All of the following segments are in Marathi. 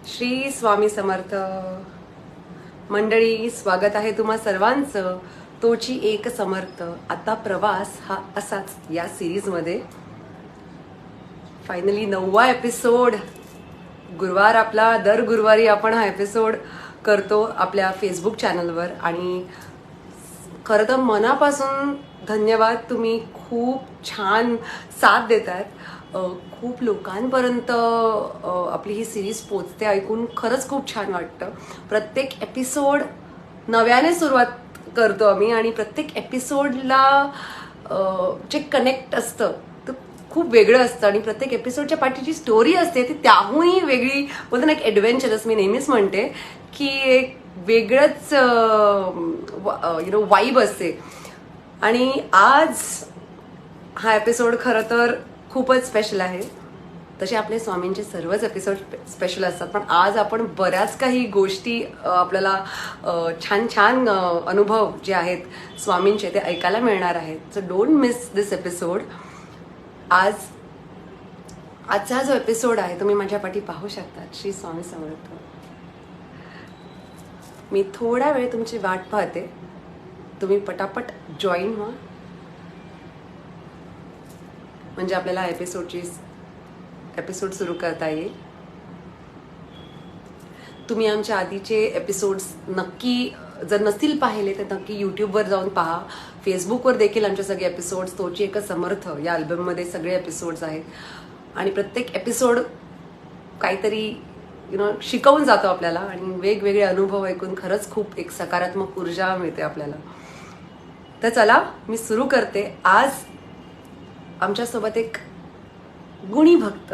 श्री स्वामी समर्थ मंडळी, स्वागत आहे तुम्हा सर्वांचं. तोची एक समर्थ. आता प्रवास हा असाच या सिरीज मध्ये फायनली 9वा एपिसोड. गुरुवार आपला, दर गुरुवारी आपण हा एपिसोड करतो आपल्या फेसबुक चॅनलवर. आणि खरं तर मनापासून धन्यवाद. तुम्ही खूप छान साथ देतात. खूप लोकांपर्यंत आपली ही सिरीज पोचते ऐकून खरंच खूप छान वाटतं. प्रत्येक एपिसोड नव्याने सुरुवात करतो आम्ही आणि प्रत्येक एपिसोडला जे कनेक्ट असतं ते खूप वेगळं असतं आणि प्रत्येक एपिसोडच्या पाठीची स्टोरी असते ती त्याहूनही वेगळी. बोलतो ना, एक ॲडव्हेंचरस. मी नेहमीच म्हणते की एक वेगळंच वाईब असते. आणि आज हा एपिसोड खरं तर खूपच स्पेशल आहे. तसे आपले स्वामींचे सर्वच एपिसोड स्पेशल असतात, पण आज आपण बऱ्याच काही गोष्टी आपल्याला छान छान अनुभव जे आहेत स्वामींचे ते ऐकायला मिळणार आहेत. So don't miss this episode. आजचा जो एपिसोड आहे तुम्ही माझ्या पाठी पाहू शकता. श्री स्वामी समर्थ. मी थोडा वेळ तुमची वाट पाहते. तुम्ही पटापट जॉईन व्हा म्हणजे आपल्याला एपिसोड सुरू करता येईल. तुम्ही आमच्या आधीचे एपिसोड्स नक्की जर नसतील पाहिले तर नक्की यूट्यूबवर जाऊन पहा. फेसबुकवर देखील आमचे सगळे एपिसोड्स तोची एक समर्थ या अल्बममध्ये सगळे एपिसोड्स आहेत. आणि प्रत्येक एपिसोड काहीतरी शिकवून जातो आपल्याला आणि वेगवेगळे अनुभव ऐकून खरंच खूप एक सकारात्मक ऊर्जा मिळते आपल्याला. तर चला मी सुरू करते. आज आमच्यासोबत एक गुणी भक्त,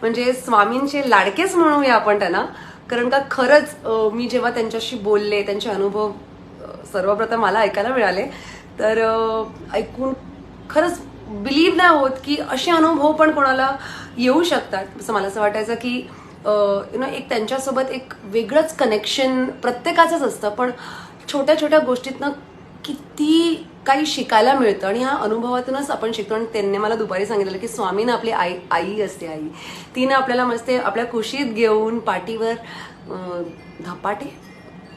म्हणजे स्वामींचे लाडकेच म्हणूया आपण त्यांना. कारण का खरंच मी जेव्हा त्यांच्याशी बोलले, त्यांचे अनुभव सर्वप्रथम मला ऐकायला मिळाले तर ऐकून खरंच बिलीव्ह नाही होत की असे अनुभव पण कोणाला येऊ शकतात. असं मला असं वाटायचं की एक त्यांच्यासोबत एक वेगळंच कनेक्शन प्रत्येकाचंच असतं, पण छोट्या छोट्या गोष्टीतनं किती काही शिकायला मिळतं आणि ह्या अनुभवातूनच आपण शिकतो. आणि त्यांनी मला दुपारी सांगितलं की स्वामीनं आपली आई असते. आई तिनं आपल्याला मस्त आपल्या कुशीत घेऊन पाठीवर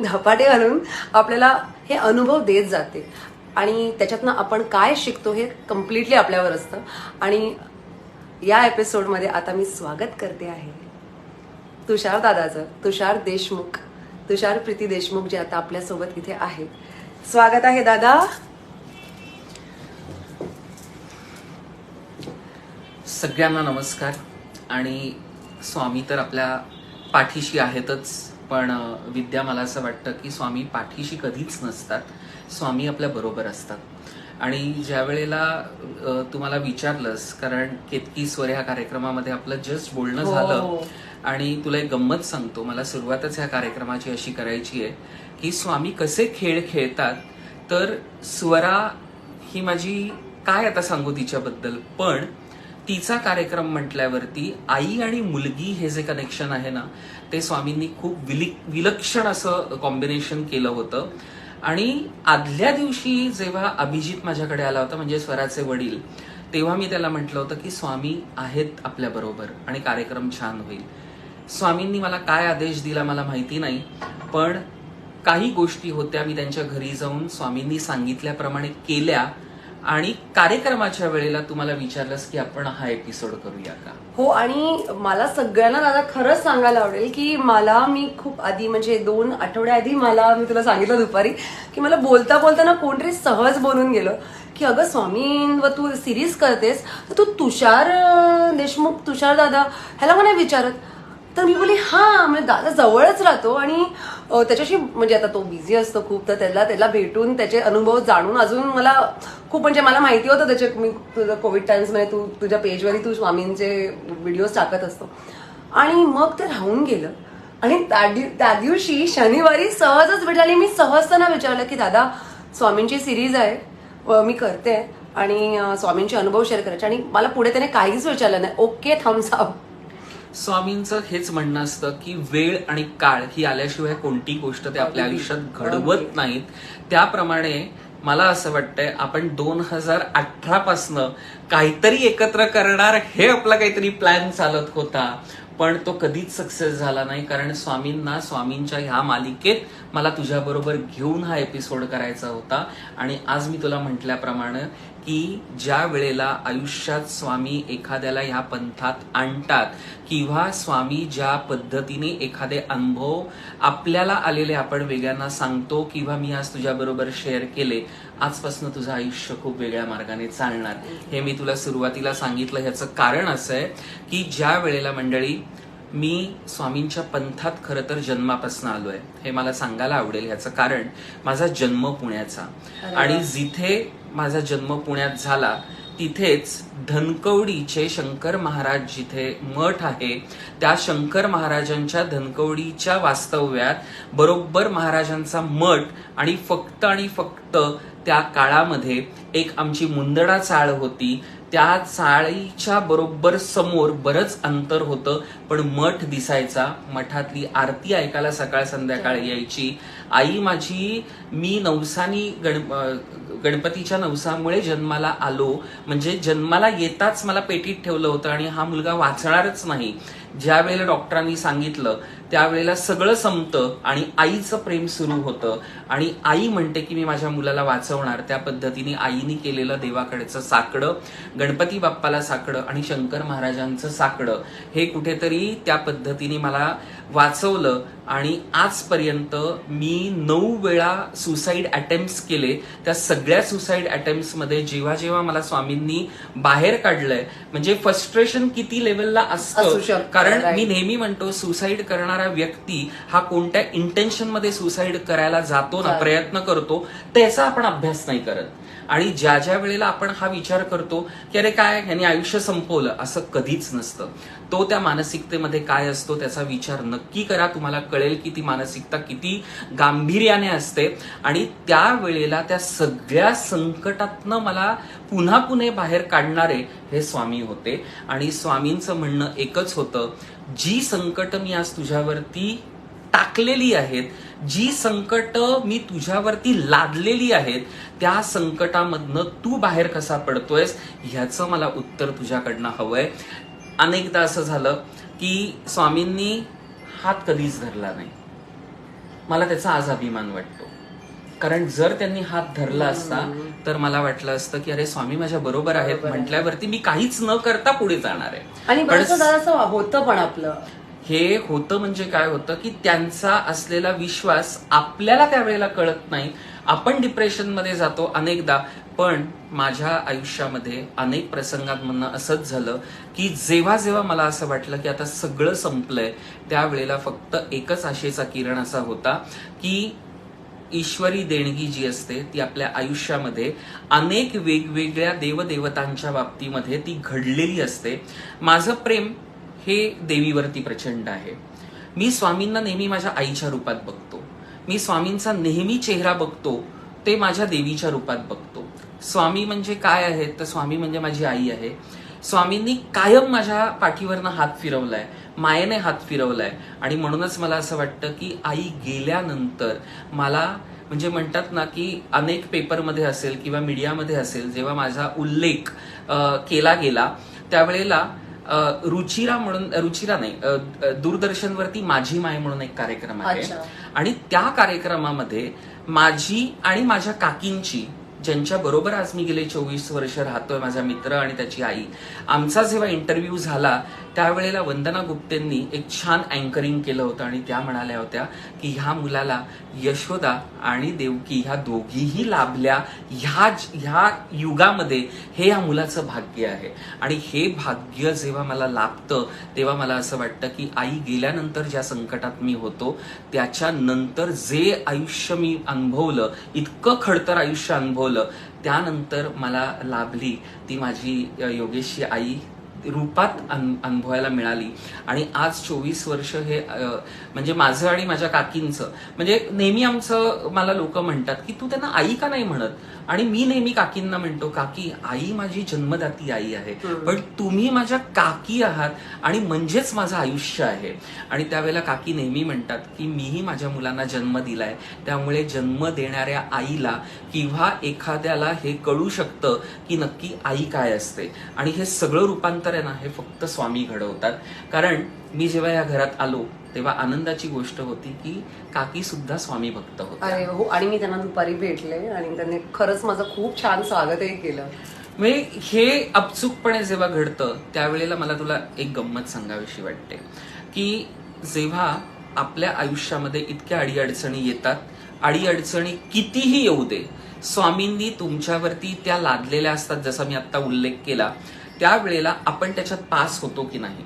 धपाटे घालून आपल्याला हे अनुभव देत जाते आणि त्याच्यातनं आपण काय शिकतो हे कम्प्लिटली आपल्यावर असतं. आणि या एपिसोडमध्ये आता मी स्वागत करते आहे तुषार दादाचं. तुषार प्रीती देशमुख जे आता आपल्यासोबत इथे आहे. स्वागत आहे दादा. सगळ्यांना नमस्कार. आणि स्वामी तर आपल्या पाठीशी आहेतच, पण विद्या मला असं वाटतं की स्वामी पाठीशी कधीच नसतात. स्वामी आपल्या बरोबर असतात. आणि ज्या वेळेला तुम्हाला विचारलंस, कारण केतकी स्वर ह्या कार्यक्रमामध्ये आपलं जस्ट बोलणं झालं आणि तुला एक गंमत सांगतो. मला सुरुवातच ह्या कार्यक्रमाची अशी करायची आहे की स्वामी कसे खेळ खेळतात. तर स्वरा ही माझी काय आता सांगू तिच्याबद्दल, पण तिचा कार्यक्रम म्हटल्यावरती आई आणि मुलगी हे जे कनेक्शन आहे ना, ते स्वामींनी खूप विलक्षण असं कॉम्बिनेशन केलं होतं. आणि आदल्या दिवशी जेव्हा अभिजित माझ्याकडे आला होता, म्हणजे स्वराचे वडील, तेव्हा मी त्याला म्हटलं होतं की स्वामी आहेत आपल्या बरोबर आणि कार्यक्रम छान होईल. स्वामींनी मला काय आदेश दिला मला माहिती नाही, पण काही गोष्टी होत्या मी त्यांच्या घरी जाऊन स्वामींनी सांगितल्याप्रमाणे केल्या. आणि कार्यक्रमाच्या वेळेला तुम्हाला विचारलंस की आपण हा एपिसोड करूया का. हो, आणि मला सगळ्यांना दादा खरंच सांगायला आवडेल की मी खूप आधी, म्हणजे 2 आठवड्याआधी मी तुला सांगितलं दुपारी की मला बोलताना कोणतरी सहज बोलून गेलं की अगं स्वामींवर तू सिरीज करतेस तर तू तुषार दादा ह्याला मला विचारत. तर मी बोली हा, म्हणजे दादा जवळच राहतो आणि त्याच्याशी, म्हणजे आता तो बिझी असतो खूप, तर त्याला भेटून त्याचे अनुभव जाणून अजून मला खूप, म्हणजे मला माहिती होतं त्याचे. मी तुझं कोविड टाइम्समध्ये तुझ्या पेजवरही तू स्वामींचे व्हिडिओज टाकत असतो. आणि मग ते राहून गेलं. आणि त्या दिवशी शनिवारी सहजच भेटलं आणि मी सहज त्यांना विचारलं की दादा स्वामींची सिरीज आहे, मी करते आणि स्वामींचे अनुभव शेअर करायचे. आणि मला पुढे त्याने काहीच विचारलं नाही. Okay, thumbs up. स्वामींचं हेच म्हणणं असतं की वेळ आणि काळ ही आल्याशिवाय कोणती गोष्ट ते आपल्या आयुष्यात घडवत नाहीत. त्याप्रमाणे मला असं वाटतंय आपण 2018 पासनं काहीतरी एकत्र करणार हे आपला काहीतरी प्लॅन चालत होता. पण तो कधीच सक्सेस झाला नाही, कारण स्वामींना स्वामींच्या ह्या मालिकेत मला तुझ्याबरोबर घेऊन हा एपिसोड करायचा होता. आणि आज मी तुला म्हटल्याप्रमाणे की ज्या वेळेला आयुष्यात स्वामी एखाद्याला ह्या पंथात आणतात किंवा स्वामी ज्या पद्धतीने एखादे अनुभव आपल्याला आलेले आपण वेगळ्यांना सांगतो किंवा मी आज तुझ्याबरोबर शेअर केले, आजपासून तुझं आयुष्य खूप वेगळ्या मार्गाने चालणार. हे मी तुला सुरुवातीला सांगितलं. ह्याचं कारण असं आहे की ज्या वेळेला मंडळी मी स्वामींच्या पंथात खरं तर जन्मापासून आलोय, हे मला सांगायला आवडेल. ह्याचं कारण माझा जन्म पुण्याचा, आणि जिथे माझा जन्म पुण्यात झाला तिथेच धनकवडीचे शंकर महाराज जिथे मठ आहे, त्या शंकर महाराजांच्या धनकवडीच्या वास्तव्यात बरोबर महाराजांचा मठ, आणि फक्त त्या काळामध्ये एक आमची मुंदडा चाळ होती. त्या चाळीच्या बरोबर समोर बरंच अंतर होतं, पण मठ दिसायचा. मठातली आरती ऐकायला सकाळ संध्याकाळ यायची. आई माझी, मी नवसानी गणपतीच्या नवसामुळे जन्माला आलो, म्हणजे जन्माला येताच मला पेटीत ठेवलं होतं आणि हा मुलगा वाचणारच नाही. ज्या वेळेला डॉक्टरांनी सांगितलं त्यावेळेला सगळं संपतं आणि आईचं प्रेम सुरू होतं, आणि आई म्हणते की मी माझ्या मुलाला वाचवणार. त्या पद्धतीने आईने केलेलं देवाकडेचं साकडं, गणपती बाप्पाला साकडं आणि शंकर महाराजांचं साकडं, हे कुठेतरी त्या पद्धतीने मला वाचवलं. आणि आजपर्यंत मी 9 वेळा सुसाईड अटेम्प्ट्स केले. त्या सगळ्या सुसाईड अटेम्प्ट्स मध्ये जेव्हा जेव्हा मला स्वामींनी बाहेर काढलंय, म्हणजे फ्रस्ट्रेशन किती लेवलला असतं, कारण मी नेहमी म्हणतो सुसाईड करणारा व्यक्ती हा कोणत्या इंटेन्शन मध्ये सुसाईड करायला जातो ना, प्रयत्न करतो, त्याचा आपण अभ्यास नाही करत. आणि ज्या ज्या वेळेला आपण हा विचार करतो की अरे काय ह्याने आयुष्य संपवलं, असं कधीच नसतं. तो त्या मानसिकतेमध्ये काय असतो त्याचा विचार नक्की करा. तुम्हाला कळेल की ती मानसिकता किती गांभीर्याने असते. आणि त्या वेळेला त्या सगळ्या संकटातनं मला पुन्हा बाहेर काढणारे हे स्वामी होते. आणि स्वामींचं म्हणणं एकच होतं, जी संकट मी आज तुझ्यावरती टाकलेली आहेत, जी संकट मी तुझ्यावरती लादलेली आहेत, त्या संकटामधनं तू बाहेर कसा पडतोयस ह्याचं मला उत्तर तुझ्याकडनं हवंय. अनेकदा असं झालं की स्वामींनी हात कधीच धरला नाही. मला त्याचा आज अभिमान वाटतो, कारण जर त्यांनी हात धरला असता तर मला वाटलं असतं की अरे स्वामी माझ्या बरोबर आहेत म्हटल्यावरती मी काहीच न करता पुढे जाणार आहे. आणि बरंचसं होतं पण आपलं हे होतं म्हणजे काय होतं की त्यांचा असलेला विश्वास आपल्याला त्यावेळेला कळत नाही. आपण डिप्रेशनमध्ये जातो अनेकदा. पण माझ्या आयुष्यामध्ये अनेक प्रसंगात म्हणणं असंच झालं की जेव्हा जेव्हा मला असं वाटलं की आता सगळं संपलंय, त्यावेळेला फक्त एकच आशेचा किरण असा होता की ईश्वरी देणगी जी असते ती आपल्या आयुष्यामध्ये अनेक वेगवेगळ्या देवदेवतांच्या बाबतीमध्ये ती घडलेली असते. माझं प्रेम हे देवीवरती प्रचंड आहे. मी स्वामींना नेहमी माझ्या आईच्या रूपात बघतो. मी स्वामींचा नेहमी चेहरा बघतो ते माझ्या देवीच्या रूपात बघतो. स्वामी म्हणजे काय आहेत तर स्वामी म्हणजे माझी आई आहे. स्वामींनी कायम माझ्या पाठीवरनं हात फिरवलाय, मायेने हात फिरवलाय. आणि म्हणूनच मला असं वाटतं की आई गेल्यानंतर मला, म्हणजे म्हणतात ना की अनेक पेपरमध्ये असेल किंवा मीडियामध्ये असेल, जेव्हा माझा उल्लेख केला गेला त्यावेळेला रुचिरा नाही, दूरदर्शनवरती माझी माय म्हणून एक कार्यक्रम आहे. आणि त्या कार्यक्रमामध्ये माझी आणि माझ्या काकींची, ज्यांच्या बरोबर आज मी गेले 24 वर्ष राहतोय, माझा मित्र आणि त्याची आई, आमचा जेव्हा इंटरव्ह्यू झाला त्यावेळेला वंदना गुप्तेंनी एक छान अँकरिंग केलं होतं. आणि त्या म्हणाल्या होत्या की ह्या मुलाला यशोदा आणि देवकी ह्या दोघीही लाभल्या ह्या युगामध्ये, हे या मुलाचं भाग्य आहे. आणि हे भाग्य जेव्हा मला लाभतं तेव्हा मला असं वाटतं की आई गेल्यानंतर ज्या संकटात मी होतो त्याच्यानंतर जे आयुष्य मी अनुभवलं, इतकं खडतर आयुष्य अनुभवलं, त्यानंतर मला लाभली ती माझी योगेशची आई रूपात अनुभवायला मिळाली. आणि आज 24 वर्ष हे म्हणजे माझं आणि माझ्या काकींचं, म्हणजे नेहमी आमचं, मला लोक म्हणतात की तू त्यांना आई का नाही म्हणत, आणि मी नेहमी काकींना म्हणतो काकी आई माझी जन्मदाती आई आहे, पण तुम्ही माझ्या काकी आहात आणि म्हणजेच माझं आयुष्य आहे. आणि त्यावेळेला काकी नेहमी म्हणतात की मीही माझ्या मुलांना जन्म दिलाय, त्यामुळे जन्म देणाऱ्या आईला किंवा एखाद्याला हे कळू शकतं की नक्की आई काय असते. आणि हे सगळं रूपांतर तर आहे ना हे फक्त स्वामी घडवतात. कारण मी जेव्हा या घरात आलो तेव्हा आनंदाची गोष्ट होती की काकी सुद्धा स्वामी भक्त होत्या. अरे हो, आणि मी त्यांना दुपारी भेटले आणि त्यांनी खरंच माझं खूप छान स्वागतही केलं. म्हणजे हे अपचूकपणे जेव्हा घडतं त्यावेळेला मला तुला एक गंमत सांगावीशी वाटते की जेव्हा आपल्या आयुष्यामध्ये इतक्या अडीअडचणी येतात, अडीअडचणी कितीही येऊ दे, स्वामींनी तुमच्यावरती त्या लादलेल्या असतात, जसा मी आता उल्लेख केला, त्यावेळेला आपण त्याच्यात पास होतो की नाही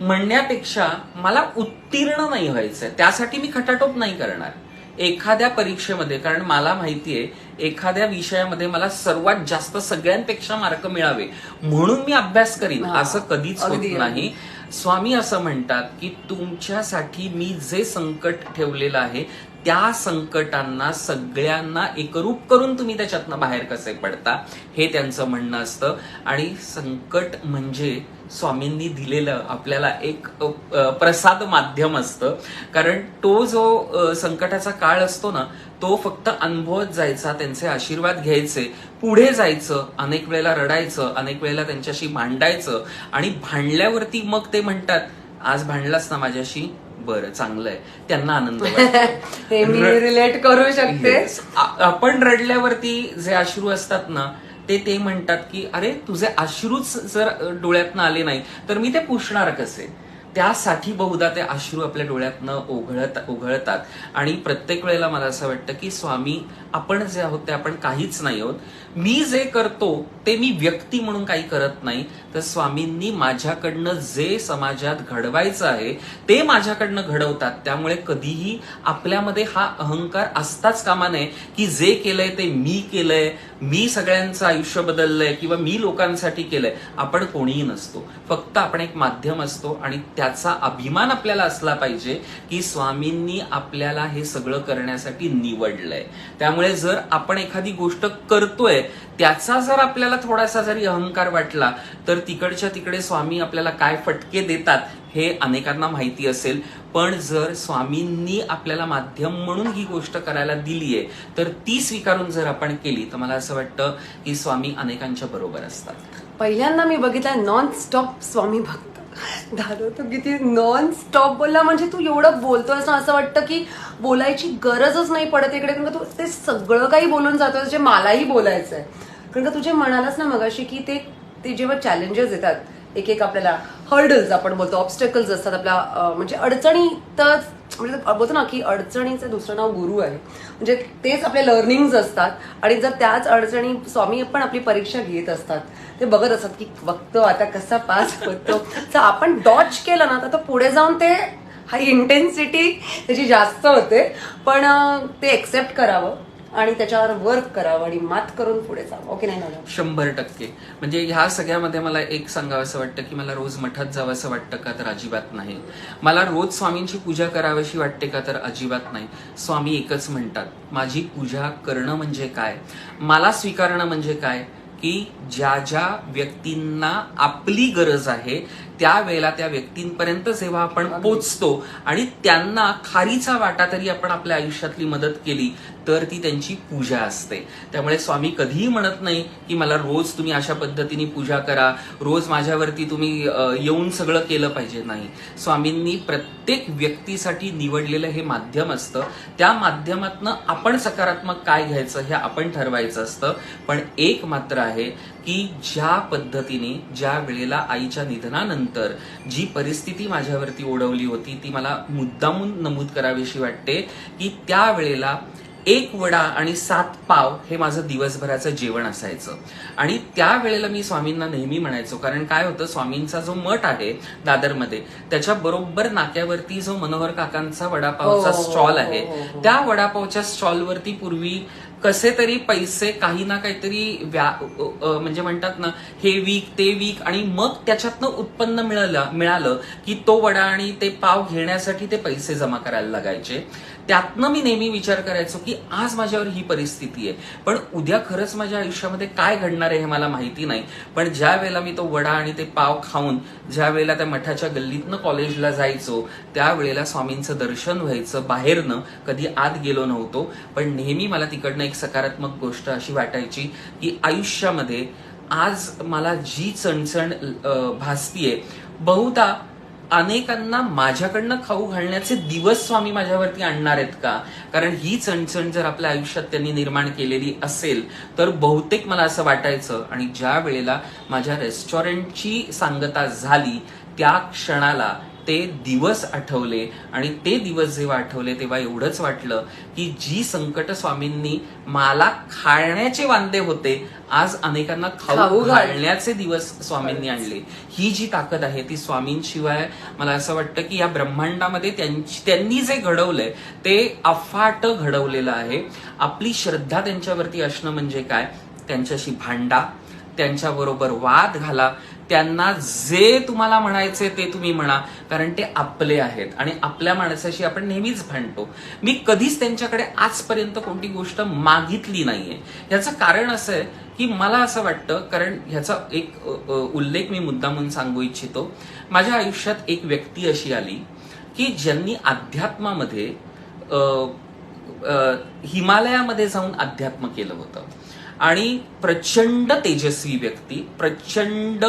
म्हणण्यापेक्षा मला उत्तीर्ण नाही व्हायचंय, त्यासाठी मी खटाटोप नाही करणार एखाद्या परीक्षेमध्ये. कारण मला माहितीये एखाद्या विषयामध्ये मला सर्वात जास्त सगळ्यांपेक्षा मार्क मिळावे म्हणून मी अभ्यास करीन, असं कधीच होत नाही. स्वामी असं म्हणतात की तुमच्यासाठी मी जे संकट ठेवलेलं आहे त्या संकटांना सगळ्यांना एकरूप करून तुम्ही त्याच्यातनं बाहेर कसे पडता हे त्यांचं म्हणणं असतं. आणि संकट म्हणजे स्वामींनी दिलेलं आपल्याला एक प्रसाद माध्यम असतं. कारण तो जो संकटाचा काळ असतो ना तो फक्त अनुभवत जायचा, त्यांचे आशीर्वाद घ्यायचे, पुढे जायचं, अनेक वेळेला रडायचं, अनेक वेळेला त्यांच्याशी भांडायचं आणि भांडल्यावरती मग ते म्हणतात आज भांडलास ना माझ्याशी, बरं चांगलं आहे, त्यांना आनंद हे मी रिलेट करू शकते. आपण रडल्यावरती जे अश्रू असतात ना ते म्हणतात की अरे तुझे अश्रूच जर डोळ्यातनं आले नाही तर मी ते पुसणार कसे. त्यासाठी बहुधा ते अश्रू आपल्या डोळ्यातनं उघळतात. आणि प्रत्येक वेळेला मला असं वाटतं की स्वामी आपण जे आहोत ते आपण काहीच नाही आहोत. मी जे करतो ते मी व्यक्ती म्हणून काही करत नाही, तर स्वामींनी माझ्याकडनं जे समाजात घडवायचं आहे ते माझ्याकडनं घडवतात. त्यामुळे कधीही आपल्यामध्ये हा अहंकार असताच कामा नये की जे केलंय ते मी केलंय, मी सगळ्यांचं आयुष्य बदललंय किंवा मी लोकांसाठी केलंय. आपण कोणीही नसतो, फक्त आपण एक माध्यम असतो. आणि त्याचा अभिमान आपल्याला असला पाहिजे की स्वामींनी आपल्याला हे सगळं करण्यासाठी निवडलंय. त्यामुळे जर आपण एखादी गोष्ट करतोय त्याचा जर आपल्याला थोडासा जरी अहंकार वाटला तर तिकडच्या तिकडे स्वामी आपल्याला काय फटके देतात हे अनेकांना माहिती असेल. पण जर स्वामींनी आपल्याला माध्यम म्हणून ही गोष्ट करायला दिलीये तर ती स्वीकारून जर आपण केली तर मला असं वाटतं की स्वामी अनेकांच्या बरोबर असतात. पहिल्यांदा मी बघितलं नॉन स्टॉप स्वामी भक्त. दादा तू किती नॉन स्टॉप बोलला, म्हणजे तू एवढं बोलतोयस ना असं वाटतं की बोलायची गरजच नाही पडत इकडे. कारण का तू ते सगळं काही बोलून जातोय जे मलाही बोलायचं आहे. कारण का तुझे म्हणालास ना मगाशी की ते जेव्हा चॅलेंजेस येतात, एक एक आपल्याला हर्डल्स आपण बोलतो, ऑब्स्टेकल्स असतात आपल्या म्हणजे अडचणी, तर म्हणजे बोलतो ना की अडचणीचं दुसरं नाव गुरु आहे. म्हणजे तेच आपले लर्निंग्स असतात. आणि जर त्याच अडचणी स्वामी पण आपली परीक्षा घेत असतात, ते बघत असतात की बघतो आता कसा पास होतो. तर आपण डॉच केलं ना तर पुढे जाऊन ते हाय इंटेन्सिटी त्याची जास्त होते. पण ते एक्सेप्ट करावं आणि त्याच्यावर वर्क करावं आणि मात करून पुढे जावं. ओके नाही ना? 100%. म्हणजे ह्या सगळ्यामध्ये मला एक सांगावं असं वाटतं की मला रोज मठात जावं असं वाटतं का, तर अजिबात नाही. मला रोज स्वामींची पूजा करावीशी वाटते का, तर अजिबात नाही. स्वामी एकच म्हणतात, माझी पूजा करणं म्हणजे काय, मला स्वीकारणं म्हणजे काय, की ज्या ज्या व्यक्तींना आपली गरज आहे त्यावेळेला त्या व्यक्तींपर्यंत जेव्हा आपण पोचतो आणि त्यांना खारीचा वाटा तरी आपण आपल्या आयुष्यातली मदत केली तर ती त्यांची पूजा असते. त्यामुळे स्वामी कधीही म्हणत नाही की मला रोज तुम्ही अशा पद्धतीने पूजा करा, रोज माझ्यावरती तुम्ही येऊन सगळं केलं पाहिजे. नाही, स्वामींनी प्रत्येक व्यक्तीसाठी निवडलेलं हे माध्यम असतं. त्या माध्यमातनं आपण सकारात्मक काय घ्यायचं हे आपण ठरवायचं असतं. पण एक मात्र आहे की ज्या पद्धतीने ज्या वेळेला आईच्या निधनानंतर जी परिस्थिती माझ्यावरती ओढवली होती ती मला मुद्दामून नमूद करावीशी वाटते की त्यावेळेला 1 वडा आणि 7 पाव हे माझं दिवसभराचं जेवण असायचं. आणि त्यावेळेला मी स्वामींना नेहमी म्हणायचो, कारण काय होतं, स्वामींचा जो मठ आहे दादरमध्ये त्याच्या बरोबर नाक्यावरती जो मनोहर काकांचा वडापावचा स्टॉल आहे, त्या वडापावच्या स्टॉलवरती पूर्वी कसे तरी पैसे काही ना काहीतरी म्हणजे म्हणतात ना, हे वीक ते वीक आणि मग त्याच्यातनं उत्पन्न मिळालं की तो वडा आणि ते पाव घेण्यासाठी ते पैसे जमा करायला लागायचे. त्यातनं मी नेहमी विचार करायचो की आज माझ्यावर ही परिस्थिती आहे, पण उद्या खरंच माझ्या आयुष्यामध्ये काय घडणार आहे हे मला माहिती नाही. पण ज्या वेळेला मी तो वडा आणि ते पाव खाऊन ज्या वेळेला त्या मठाच्या गल्लीतनं कॉलेजला जायचो त्यावेळेला स्वामींचं दर्शन व्हायचं बाहेरनं. कधी आत गेलो नव्हतो, पण नेहमी मला तिकडनं एक सकारात्मक गोष्ट अशी वाटायची की आयुष्यामध्ये आज मला जी चणचण भासतीये, बहुधा अनेकांना माझ्याकडनं खाऊ घालण्याचे दिवस स्वामी माझ्यावरती आणणार आहेत का? कारण ही चणचण जर आपल्या आयुष्यात त्यांनी निर्माण केलेली असेल तर बहुतेक मला असं वाटायचं. आणि ज्या वेळेला माझ्या रेस्टॉरंटची सांगता झाली त्या क्षणाला ते दिवस आठवले. आणि ते दिवस जेव्हा आठवले तेव्हा एवढंच वाटलं की जी संकट स्वामींनी मला खाण्याचे वांदे होते, आज अनेकांना खाऊ घालण्याचे दिवस स्वामींनी आणले. ही जी ताकद आहे ती स्वामींशिवाय मला असं वाटतं की या ब्रह्मांडामध्ये त्यांनी जे घडवलंय ते अफाट घडवलेलं आहे. आपली श्रद्धा त्यांच्यावरती असणं म्हणजे काय? त्यांच्याशी भांडा, त्यांच्याबरोबर वाद घाला, त्यांना जे तुम्हाला म्हणायचे ते तुम्ही म्हणा, कारण ते आपले आहेत आणि आपल्या माणसाशी आपण नेहमीच भांडतो. मी कधीच त्यांच्याकडे आजपर्यंत कोणती गोष्ट मागितली नाहीये. याचं कारण असं आहे की मला असं वाटतं, कारण ह्याचा एक उल्लेख मी मुद्दामून सांगू इच्छितो. माझ्या आयुष्यात एक व्यक्ती अशी आली की ज्यांनी अध्यात्मामध्ये हिमालयामध्ये जाऊन अध्यात्म केलं होतं आणि प्रचंड तेजस्वी व्यक्ती, प्रचंड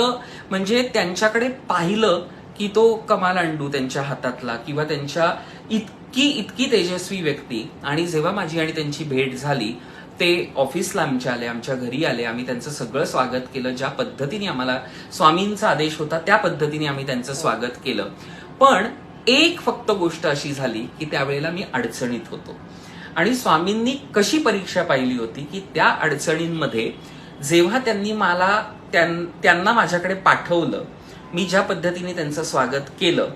म्हणजे त्यांच्याकडे पाहिलं की तो कमाल अंडू त्यांच्या हातातला किंवा त्यांच्या इतकी तेजस्वी व्यक्ती. आणि जेव्हा माझी आणि त्यांची भेट झाली ते ऑफिसला आमच्या आले, आमच्या घरी आले. आम्ही त्यांचं सगळं स्वागत केलं. ज्या पद्धतीने आम्हाला स्वामींचा आदेश होता त्या पद्धतीने आम्ही त्यांचं स्वागत केलं. पण एक फक्त गोष्ट अशी झाली की त्यावेळेला मी अडचणीत होतो आणि स्वामींनी कशी परीक्षा पाहिली होती की त्या अडचणींमध्ये जेव्हा त्यांनी त्यांना माझ्याकडे पाठवलं, मी ज्या पद्धतीने त्यांचं स्वागत केलं,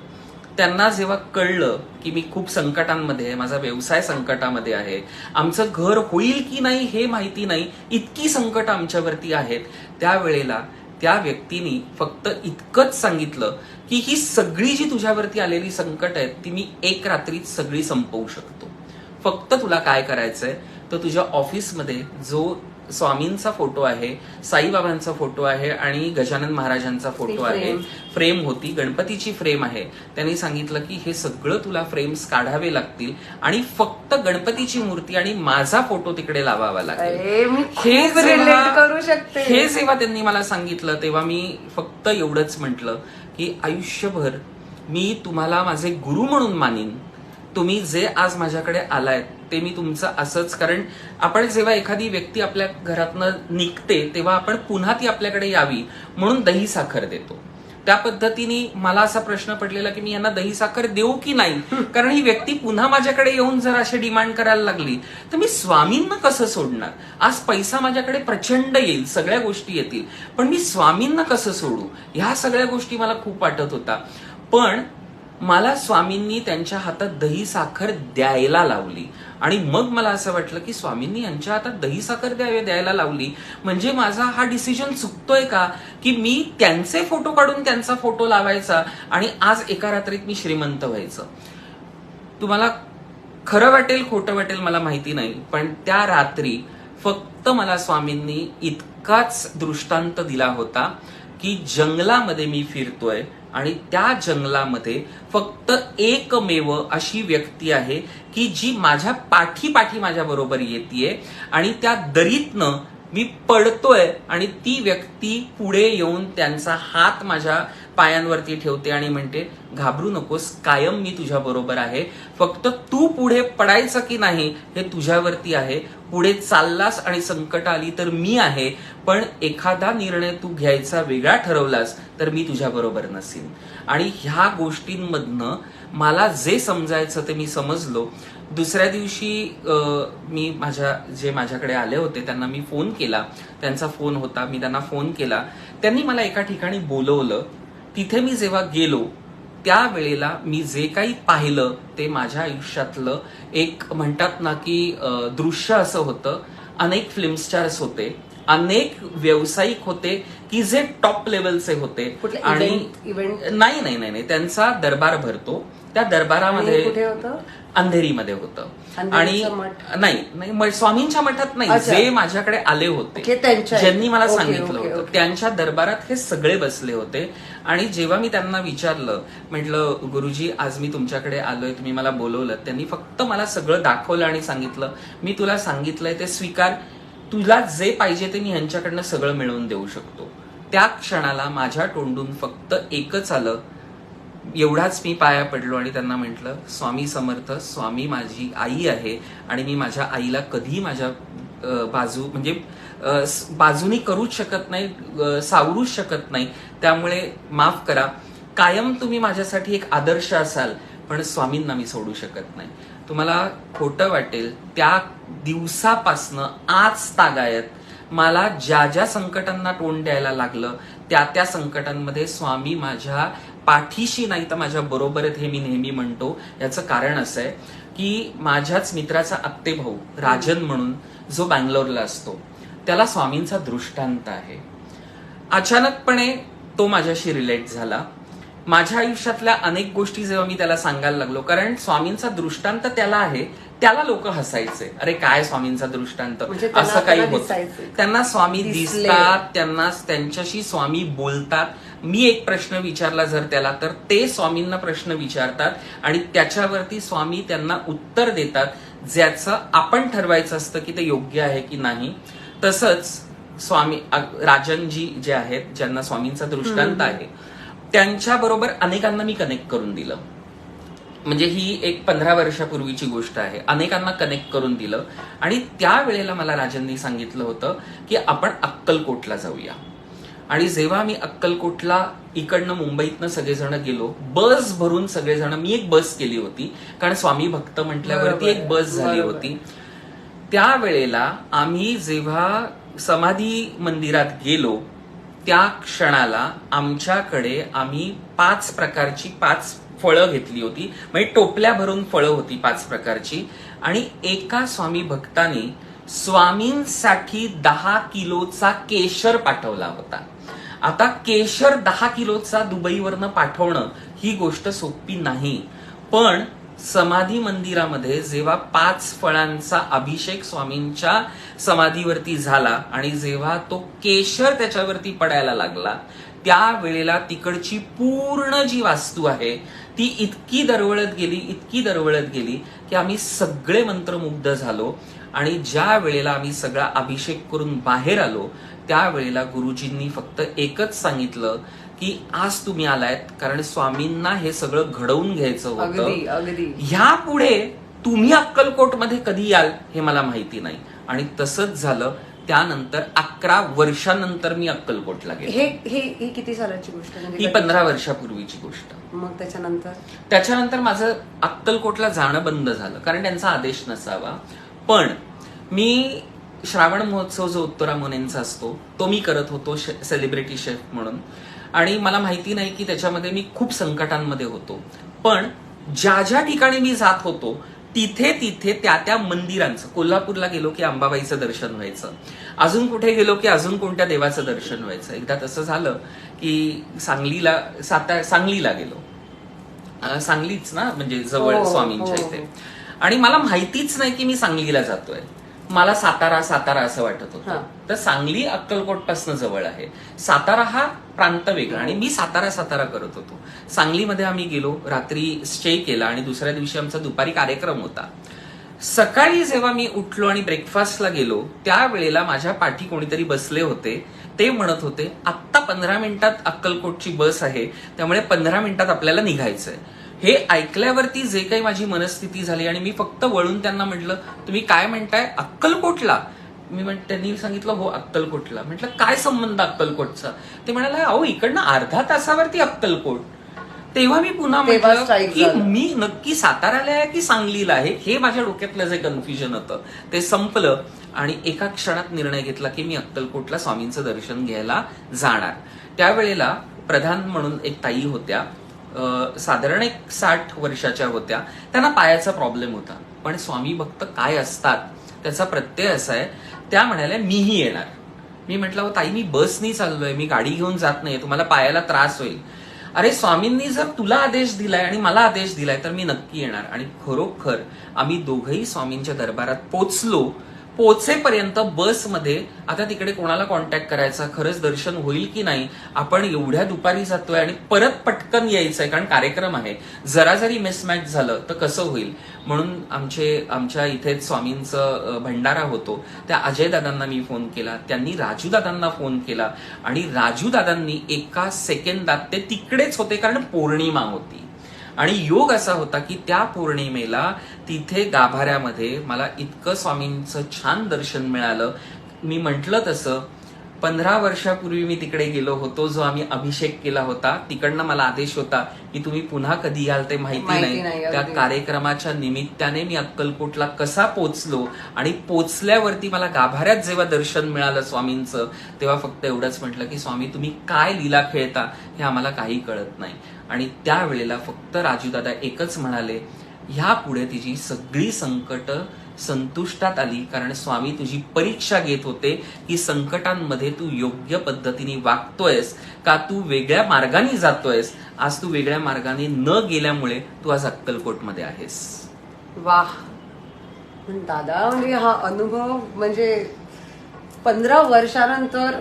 त्यांना जेव्हा कळलं की मी खूप संकटांमध्ये आहे, माझा व्यवसाय संकटामध्ये आहे, आमचं घर होईल की नाही हे माहिती नाही, इतकी संकट आमच्यावरती आहेत, त्यावेळेला त्या व्यक्तीने फक्त इतकंच सांगितलं की ही सगळी जी तुझ्यावरती आलेली संकट आहेत ती मी एक रात्रीत सगळी संपवू शकतो. फक्त तुला काय करायचंय तर तुझ्या ऑफिसमध्ये जो स्वामींचा फोटो आहे, साईबाबांचा फोटो आहे आणि गजानन महाराजांचा फोटो आहे, फ्रेम होती, गणपतीची फ्रेम आहे. त्यांनी सांगितलं की हे सगळं तुला फ्रेम्स काढावे लागतील आणि फक्त गणपतीची मूर्ती आणि माझा फोटो तिकडे लावावा लागेल. हे जेव्हा त्यांनी मला सांगितलं तेव्हा मी फक्त एवढंच म्हटलं की आयुष्यभर मी तुम्हाला माझे गुरु म्हणून मानीन. तुम्ही जे आज माझ्याकडे आलाय ते मी तुमचं असंच, कारण आपण जेव्हा एखादी व्यक्ती आपल्या घरातनं निघते तेव्हा आपण पुन्हा ती आपल्याकडे यावी म्हणून दही साखर देतो. त्या पद्धतीने मला असा प्रश्न पडलेला की मी यांना दही साखर देऊ की नाही, कारण ही व्यक्ती पुन्हा माझ्याकडे येऊन जर अशी डिमांड करायला लागली तर मी स्वामींना कसं सोडणार. आज पैसा माझ्याकडे प्रचंड येईल, सगळ्या गोष्टी येतील, पण मी स्वामींना कसं सोडू, ह्या सगळ्या गोष्टी मला खूप वाटत होता. पण मला स्वामींनी त्यांच्या हातात दही साखर द्यायला लावली आणि मग मला असं वाटलं की स्वामींनी यांच्या हातात दही साखर द्यायला लावली म्हणजे माझा हा डिसिजन चुकतोय का की मी त्यांचे फोटो काढून त्यांचा फोटो लावायचा आणि आज एका रात्रीत मी श्रीमंत व्हायचं. तुम्हाला खरं वाटेल खोटं वाटेल मला माहिती नाही, पण त्या रात्री फक्त मला स्वामींनी इतकाच दृष्टांत दिला होता की जंगलामध्ये मी फिरतोय आणि त्या जंगलामध्ये फक्त एकमेव अशी व्यक्ती आहे की जी माझ्या पाठी माझ्या बरोबर येतेय आणि त्या दरीतनं मी पडतोय आणि ती व्यक्ती पुढे येऊन त्यांचा हात माझ्या पायांवरती ठेवते आणि म्हणते घाबरू नकोस, कायम मी तुझ्या बरोबर आहे, फक्त तू पुढे पडायचं की नाही हे तुझ्यावरती आहे. पुढे चाललास आणि संकट आली तर मी आहे, पण एखादा निर्णय तू घ्यायचा वेगळा ठरवलास तर मी तुझ्या बरोबर नसीन. आणि ह्या गोष्टींमधनं मला जे समजायचं ते मी समजलो. दुसऱ्या दिवशी मी जे माझ्याकडे आले होते त्यांना मी फोन केला, त्यांचा फोन होता, मी त्यांना फोन केला, त्यांनी मला एका ठिकाणी बोलवलं. तिथे मी जेव्हा गेलो त्यावेळेला मी जे काही पाहिलं ते माझ्या आयुष्यातलं एक म्हणतात ना की दृश्य असं होतं. अनेक फिल्म स्टार्स होते, अनेक व्यावसायिक होते की जे टॉप लेवलचे होते आणि नाही त्यांचा दरबार भरतो. त्या दरबारामध्ये अंधेरीमध्ये होतं आणि नाही स्वामींच्या मठात नाही, जे माझ्याकडे आले होते ज्यांनी मला सांगितलं होतं त्यांच्या दरबारात हे सगळे बसले होते. आणि जेव्हा मी त्यांना विचारलं, म्हटलं गुरुजी आज मी तुमच्याकडे आलोय, तुम्ही मला बोलवलं, त्यांनी फक्त मला सगळं दाखवलं आणि सांगितलं मी तुला सांगितलंय ते स्वीकार, तुला जे पाहिजे ते मी ह्यांच्याकडनं सगळं मिळवून देऊ शकतो. त्या क्षणाला माझ्या तोंडून फक्त एकच आलं, एवढाच मी पाया पडलो आणि त्यांना म्हटलं, स्वामी समर्थ, स्वामी माझी आई आहे आणि मी माझ्या आईला कधी माझ्या बाजूनी करूच शकत नाही, सावरूच शकत नाही. त्यामुळे माफ करा, कायम तुम्ही माझ्यासाठी एक आदर्श असाल, पण स्वामींना मी सोडू शकत नाही. तुम्हाला खोटं वाटेल, त्या दिवसापासनं आज तागायत मला ज्या ज्या संकटांना तोंड द्यायला लागलं, त्या संकटांमध्ये स्वामी माझ्या पाठीशी नाही तर माझ्या बरोबर आहेत, हे मी नेहमी म्हणतो. याचं कारण असं आहे की माझ्याच मित्राचा आत्ते भाऊ राजन म्हणून, जो बँगलोरला असतो, त्याला स्वामींचा दृष्टांत आहे. अचानकपणे तो माझ्याशी रिलेट झाला. माझ्या आयुष्यातल्या अनेक गोष्टी जेव्हा मी त्याला सांगायला लागलो, कारण स्वामींचा दृष्टांत त्याला आहे, त्याला लोक हसायचे, अरे काय स्वामींचा दृष्टांत, म्हणजे असं काही होत. दिसायचे. त्यांना स्वामी दिसले. दिसतात, त्यांना त्यांच्याशी स्वामी बोलतात. मी एक प्रश्न विचारला जर त्याला, तर ते स्वामींना प्रश्न विचारतात आणि त्याच्यावरती स्वामी त्यांना उत्तर देतात, ज्याचं आपण ठरवायचं असतं की ते योग्य आहे की नाही. तसंच स्वामी राजनजी जे आहेत, ज्यांना स्वामींचा दृष्टांत आहे, त्यांच्याबरोबर अनेकांना मी कनेक्ट करून दिलं. म्हणजे ही एक 15 वर्षापूर्वीची गोष्ट आहे. अनेकांना कनेक्ट करून दिलं आणि त्यावेळेला मला राजननी सांगितलं होतं की आपण अक्कलकोटला जाऊया. आणि जेव्हा मी अक्कलकोटला इकडनं मुंबईतनं सगळेजण गेलो, बस भरून सगळेजण, मी एक बस केली होती कारण स्वामी भक्त म्हटल्यावरती एक बस झाली होती. त्यावेळेला आम्ही जेव्हा समाधी मंदिरात गेलो, त्या क्षणाला आमच्याकडे आम्ही 5 प्रकारची 5 फळं घेतली होती, म्हणजे टोपल्या भरून फळं होती 5 प्रकारची. आणि एका स्वामी भक्ताने स्वामींसाठी 10 किलोचा केशर पाठवला होता. आता केशर 10 किलोचा दुबईवरनं पाठवणं ही गोष्ट सोपी नाही, पण समाधी मंदिरामध्ये जेव्हा 5 फळांचा अभिषेक स्वामींच्या समाधीवरती झाला आणि जेव्हा तो केशर त्याच्यावरती पडायला लागला, त्यावेळेला तिकडची पूर्ण जी वास्तू आहे ती इतकी दरवळत गेली की आम्ही सगळे मंत्रमुग्ध झालो. आणि ज्या वेळेला आम्ही सगळा अभिषेक करून बाहेर आलो, त्यावेळेला गुरुजींनी फक्त एकच सांगितलं की आज तुम्ही आलायत कारण स्वामींना हे सगळं घडवून घ्यायचं होतं. अगदी. ह्या पुढे तुम्ही अक्कलकोटमध्ये कधी याल हे मला माहिती नाही. आणि तसंच झालं. त्यानंतर 11 वर्षांनंतर मी अक्कलकोटला गेलो. हे किती सालाची गोष्ट आहे? ही 15 वर्षापूर्वीची गोष्ट. मग त्याच्यानंतर माझं अक्कलकोटला जाणं बंद झालं कारण त्यांचा आदेश नसावा. पण मी श्रावण महोत्सव जो उत्तरा मुनेंचा असतो तो मी करत होतो सेलिब्रिटी शेफ म्हणून. आणि मला माहिती नाही की त्याच्यामध्ये मी खूप संकटांमध्ये होतो, पण ज्या ज्या ठिकाणी मी जात होतो तिथे त्या मंदिरांचं, कोल्हापूरला गेलो की अंबाबाईचं दर्शन व्हायचं, अजून कुठे गेलो की अजून कोणत्या देवाचं दर्शन व्हायचं. एकदा तसं झालं की सांगलीला गेलो, सांगलीच ना, म्हणजे जवळ स्वामींच्या इथे. आणि मला माहितीच नाही की मी सांगलीला जातोय, मला सातारा असं वाटत होतं. तर सांगली अक्कलकोट पासून जवळ आहे, सातारा हा प्रांत वेगळा, आणि मी सातारा करत होतो. सांगलीमध्ये आम्ही गेलो, रात्री स्टे केला आणि दुसऱ्या दिवशी आमचा दुपारी कार्यक्रम होता. सकाळी जेव्हा मी उठलो आणि ब्रेकफास्टला गेलो, त्यावेळेला माझ्या पाठी कोणीतरी बसले होते. ते म्हणत होते, आत्ता 15 मिनिटात अक्कलकोटची बस आहे, त्यामुळे 15 मिनिटात आपल्याला निघायचंय. हे ऐकल्यावरती जे काही माझी मनस्थिती झाली आणि मी फक्त वळून त्यांना म्हटलं, तुम्ही काय म्हणताय, अक्कलकोटला? त्यांनी सांगितलं, हो अक्कलकोटला. म्हटलं, काय संबंध अक्कलकोटचा? ते म्हणाले, अहो इकडनं अर्धा तासावरती अक्कलकोट. तेव्हा मी पुन्हा म्हटलं की मी नक्की साताऱ्याला आहे की सांगलीला आहे, हे माझ्या डोक्यातलं जे कन्फ्युजन होतं ते संपलं. आणि एका क्षणात निर्णय घेतला की मी अक्कलकोटला स्वामींचं दर्शन घ्यायला जाणार. त्यावेळेला प्रधान म्हणून एक ताई होत्या, साधारण 60 वर्षाच्या होत्या. त्यांना पायाचा प्रॉब्लेम होता, पण स्वामी भक्त काय असतात त्याचा प्रत्यय असा आहे, त्या म्हणाल्या मीही येणार. मी म्हटलं, हो ताई, मी बसनी चाललोय, मी गाडी घेऊन जात नाही, तुम्हाला पायाला त्रास होईल. अरे स्वामींनी जर तुला आदेश दिलाय आणि मला आदेश दिलाय तर मी नक्की येणार. आणि खरोखर आम्ही दोघंही स्वामींच्या दरबारात पोचेपर्यंत बसमध्ये आता तिकडे कोणाला कॉन्टॅक्ट करायचा, खरंच दर्शन होईल की नाही, आपण एवढ्या दुपारी जातोय आणि परत पटकन यायचंय कारण कार्यक्रम आहे, जरा जरी मिसमॅच झालं तर कसं होईल. म्हणून आमच्या इथेच स्वामींचं भंडारा होतो, त्या अजय दादांना मी फोन केला, त्यांनी राजू दादांना फोन केला आणि राजू दादांनी एका सेकंदात ते तिकडेच होते कारण पौर्णिमा होती. आणि योग असा होता की त्या पौर्णिमेला तिथे गाभाऱ्यामध्ये मला इतकं स्वामींचं छान दर्शन मिळालं. मी म्हटलं तसं 15 वर्षापूर्वी मी तिकडे गेलो होतो, जो आम्ही अभिषेक केला होता, तिकडनं मला आदेश होता की तुम्ही पुन्हा कधी याल ते माहिती नाही. त्या कार्यक्रमाच्या निमित्ताने मी अक्कलकोटला कसा पोचलो आणि पोचल्यावरती मला गाभाऱ्यात जेव्हा दर्शन मिळालं स्वामींचं, तेव्हा फक्त एवढंच म्हटलं की स्वामी तुम्ही काय लीला खेळता हे आम्हाला काही कळत नाही. आणि त्यावेळेला फक्त राजूदादा एकच म्हणाले, ह्या पुढे तिची सगळी संकट संतुष्टात आली, कारण स्वामी तुझी परीक्षा घेत होते की संकटांमध्ये तू योग्य पद्धतीने वागतोयस का तू वेगळ्या मार्गाने जातोयस. आज तू वेगळ्या मार्गाने न गेल्यामुळे तू आज अक्कलकोटमध्ये आहेस. वाह. दादा म्हणजे हा अनुभव म्हणजे 15 वर्षानंतर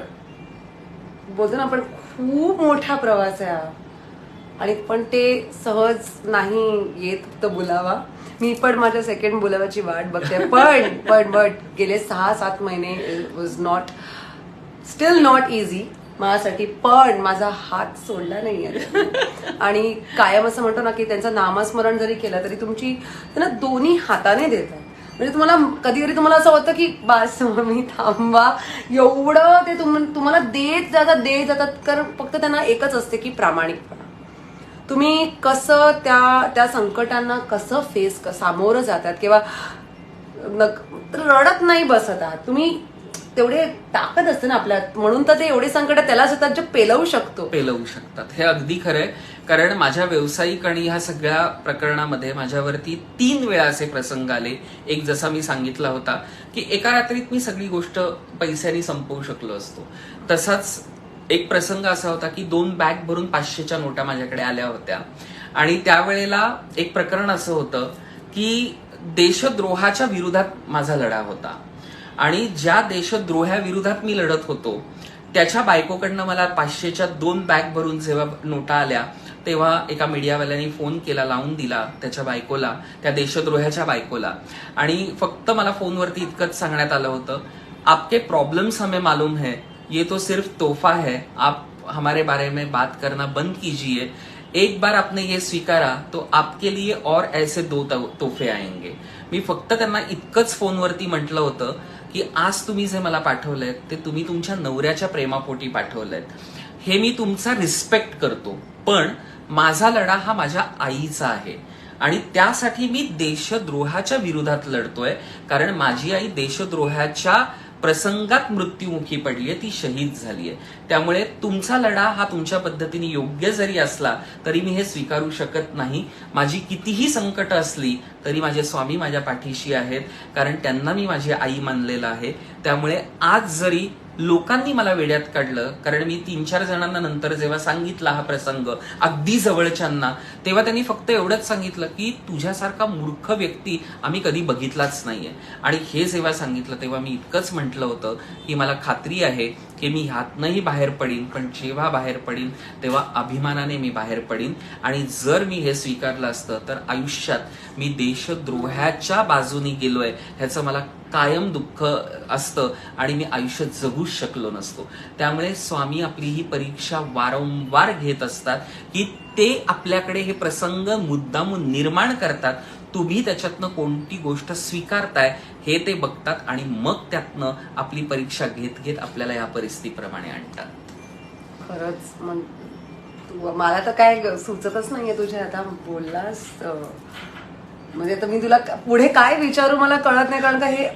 बोलतो ना आपण, खूप मोठा प्रवास आहे हा. आणि पण ते सहज नाही येत फक्त बोलावा. मी पण माझ्या सेकंड बोलावाची वाट बघते. पण गेले 6-7 महिने was not, still not easy माझ्यासाठी, पण माझा हात सोडला नाहीये. आणि कायम असं म्हणतो ना की त्यांचं नामस्मरण जरी केलं तरी तुमची त्यांना दोन्ही हाताने देतात. म्हणजे तुम्हाला कधी तुम्हाला असं होतं की बस मी थांबा, एवढं ते तुम्हाला देत जातात. कारण फक्त त्यांना एकच असते की प्रामाणिकपणा. तुम्ही कसं त्या संकटांना कसं सामोरं जातात किंवा रडत नाही बसत आहात तुम्ही, तेवढे ताकद असते ना आपल्यात, म्हणून तर ते एवढे संकट त्याला सुद्धा जे पेलवू शकतात. हे अगदी खरंय. कारण माझ्या व्यावसायिक आणि ह्या सगळ्या प्रकरणामध्ये माझ्यावरती 3 वेळा असे प्रसंग आले. एक जसा मी सांगितला होता की एका रात्रीत मी सगळी गोष्ट पैशाने संपवू शकलो असतो, तसाच एक प्रसंग असा होता की 2 बॅग भरून 500च्या नोटा माझ्याकडे आल्या होत्या. आणि त्यावेळेला एक प्रकरण असं होतं की देशद्रोहाच्या विरोधात माझा लढा होता. आणि ज्या देशद्रोहाविरोधात मी लढत होतो त्याच्या बायकोकडनं मला 500च्या 2 बॅग भरून जेव्हा नोटा आल्या, तेव्हा एका मीडियावाल्याने फोन केला, लावून दिला त्याच्या बायकोला, त्या देशद्रोहाच्या बायकोला. आणि फक्त मला फोनवरती इतकंच सांगण्यात आलं होतं, आपके प्रॉब्लम्स हमें मालूम है, ये तो सिर्फ तोहफा है, आप हमारे बारे में बात करना बंद कीजिए, एक बार आपने ये स्वीकारा तो आपके लिए और ऐसे 2 तोहफे आएंगे. मी फक्त त्यांना इतकंच फोनवरती म्हटलं होतं की आज तुम्ही जे मला पाठवलंय ते तुम्ही तुमच्या नवऱ्याच्या प्रेमापोटी पाठवलंय, हे मी तुमचा रिस्पेक्ट करतो, पण माझा लढा हा माझ्या आईचा आहे आणि त्यासाठी मी देशद्रोहाच्या विरोधात लढतोय. कारण माझी आई देशद्रोहाच्या प्रसंगात मृत्युमुखी पडलीये, ती शहीद झालीये. त्यामुळे तुमचा लढा हा तुमच्या पद्धतीने योग्य जरी असला तरी मी हे स्वीकारू शकत नाही. माझी कितीही संकट असली तरी माझे स्वामी माझ्या पाठीशी आहेत, कारण त्यांना मी माझी आई मानलेलं आहे. त्यामुळे आज जरी लोकांनी मला वेड्यात काढलं, कारण मी 3-4 जणांना नंतर जेव्हा सांगितला हा प्रसंग अगदी जवळच्यांना, तेव्हा त्यांनी फक्त एवढंच सांगितलं की तुझ्यासारखा मूर्ख व्यक्ती आम्ही कधी बघितलाच नाहीये. आणि हे जेव्हा सांगितलं तेव्हा मी इतकंच म्हटलं होतं की मला खात्री आहे की मी ह्यातनंही बाहेर पडीन, पण जेव्हा बाहेर पडीन तेव्हा अभिमानाने मी बाहेर पडीन. आणि जर मी हे स्वीकारलं असतं तर आयुष्यात मी देशद्रोहाच्या बाजूनी गेलोय ह्याचं मला कायम दुःख असतं आणि मी आयुष्य जगूच शकलो नसतो. त्यामुळे स्वामी आपली ही परीक्षा वारंवार घेत असतात की ते आपल्याकडे हे प्रसंग मुद्दामून निर्माण करतात. तुम्ही त्याच्यातनं कोणती गोष्ट स्वीकारताय हे ते बघतात आणि मग त्यातनं आपली परीक्षा घेत घेत आपल्याला या परिस्थितीप्रमाणे आणतात. खरंच मला तर काय सुचतच नाहीये तुझ्या आता बोललास, म्हणजे आता मी तुला पुढे काय विचारू मला कळत नाही, कारण का हे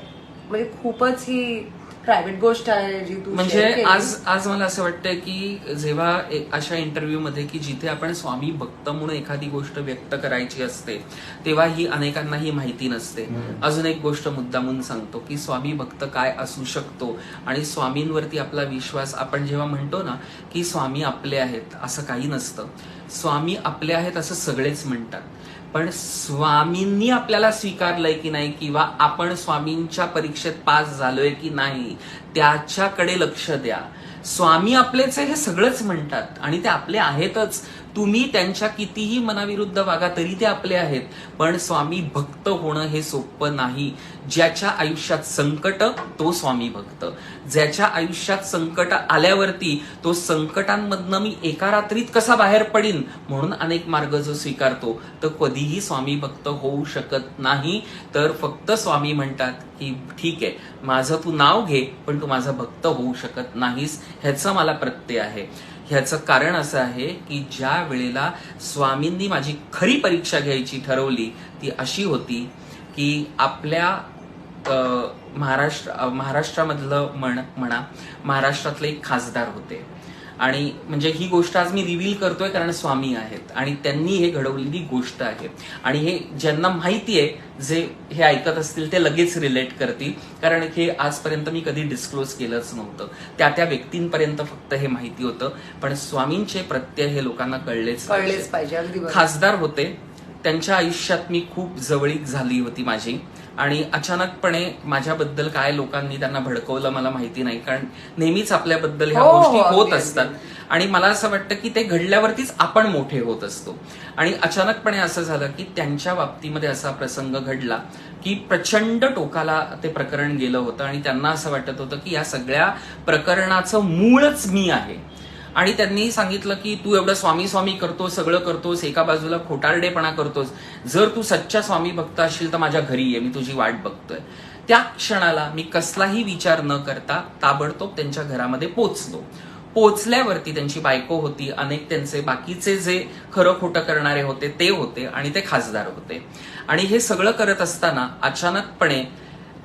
म्हणजे खूपच ही प्रायव्हेट गोष्ट आहे जी तू म्हणजे आज मला असं वाटतंय की जेव्हा अशा इंटरव्ह्यू मध्ये की जिथे आपण स्वामी भक्त म्हणून एखादी गोष्ट व्यक्त करायची असते तेव्हा ही अनेकांना ही माहिती नसते. अजून एक गोष्ट मुद्दामून सांगतो की स्वामी भक्त काय असू शकतो आणि स्वामींवरती आपला विश्वास. आपण जेव्हा म्हणतो ना की स्वामी आपले आहेत, असं काही नसतं. स्वामी आपले आहेत असं सगळेच म्हणतात, पण स्वामींनी आपल्याला स्वीकारलंय की नाही किंवा आपण स्वामींच्या परीक्षेत पास झालोय की नाही त्याच्याकडे लक्ष द्या. स्वामी आपलेच आहे हे सगळंच म्हणतात आणि ते आपले आहेतच. तुम्ही त्यांच्या कितीही मनाविरुद्ध वागा तरी ते आपले आहेत. पण स्वामी भक्त होणं हे सोपं नाही. ज्याच्या आयुष्यात संकट तो स्वामी भक्त. ज्याच्या आयुष्यात संकट आल्यावरती तो संकटांमधनं मी एका रात्रीत कसा बाहेर पडीन म्हणून अनेक मार्ग जो स्वीकारतो तर कधीही स्वामी भक्त होऊ शकत नाही. तर फक्त स्वामी म्हणतात की ठीक आहे, माझं तू नाव घे पण तू माझा भक्त होऊ शकत नाहीस. ह्याचं मला प्रत्यय आहे. ह्याचं कारण असं आहे की ज्या वेळेला स्वामींनी माझी खरी परीक्षा घ्यायची ठरवली ती अशी होती की आपल्या महाराष्ट्रामधलं म्हणा महाराष्ट्रातले एक खासदार होते आणि म्हणजे ही गोष्ट आज मी रिव्हील करतोय कारण स्वामी आहेत आणि त्यांनी हे घडवलेली गोष्ट आहे आणि हे ज्यांना माहिती आहे जे हे ऐकत असतील ते लगेच रिलेट करतील कारण हे आजपर्यंत मी कधी डिस्क्लोज केलंच नव्हतं. त्या व्यक्तींपर्यंत फक्त हे माहिती होतं पण स्वामींचे प्रत्यय हे लोकांना कळलेच पाहिजे. अगदी खासदार होते. त्यांच्या आयुष्यात मी खूप जवळीक झाली होती माझी आणि अचानकपणे माझ्याबद्दल काय लोकांनी त्यांना भडकवलं मला माहिती नाही कारण नेहमीच आपल्याबद्दल ह्या गोष्टी होत असतात आणि मला असं वाटतं की ते घडल्यावरतीच आपण मोठे होत असतो. आणि अचानकपणे असं झालं की त्यांच्या बाबतीमध्ये असा प्रसंग घडला की प्रचंड टोकाला ते प्रकरण गेलं होतं आणि त्यांना असं वाटत होतं की या सगळ्या प्रकरणाचं मूळच मी आहे. आणि त्यांनी सांगितलं की तू एवढं स्वामी स्वामी करतोस, सगळं करतोस, एका बाजूला खोटारडेपणा करतोस, जर तू सच्चा स्वामी भक्त असशील तर माझ्या घरी ये, मी तुझी वाट बघतोय. त्या क्षणाला मी कसलाही विचार न करता ताबडतोब त्यांच्या घरामध्ये पोचलो. पोचल्यावरती त्यांची बायको होती, अनेक त्यांचे बाकीचे जे खरं खोटं करणारे होते ते होते आणि ते खासदार होते. आणि हे सगळं करत असताना अचानकपणे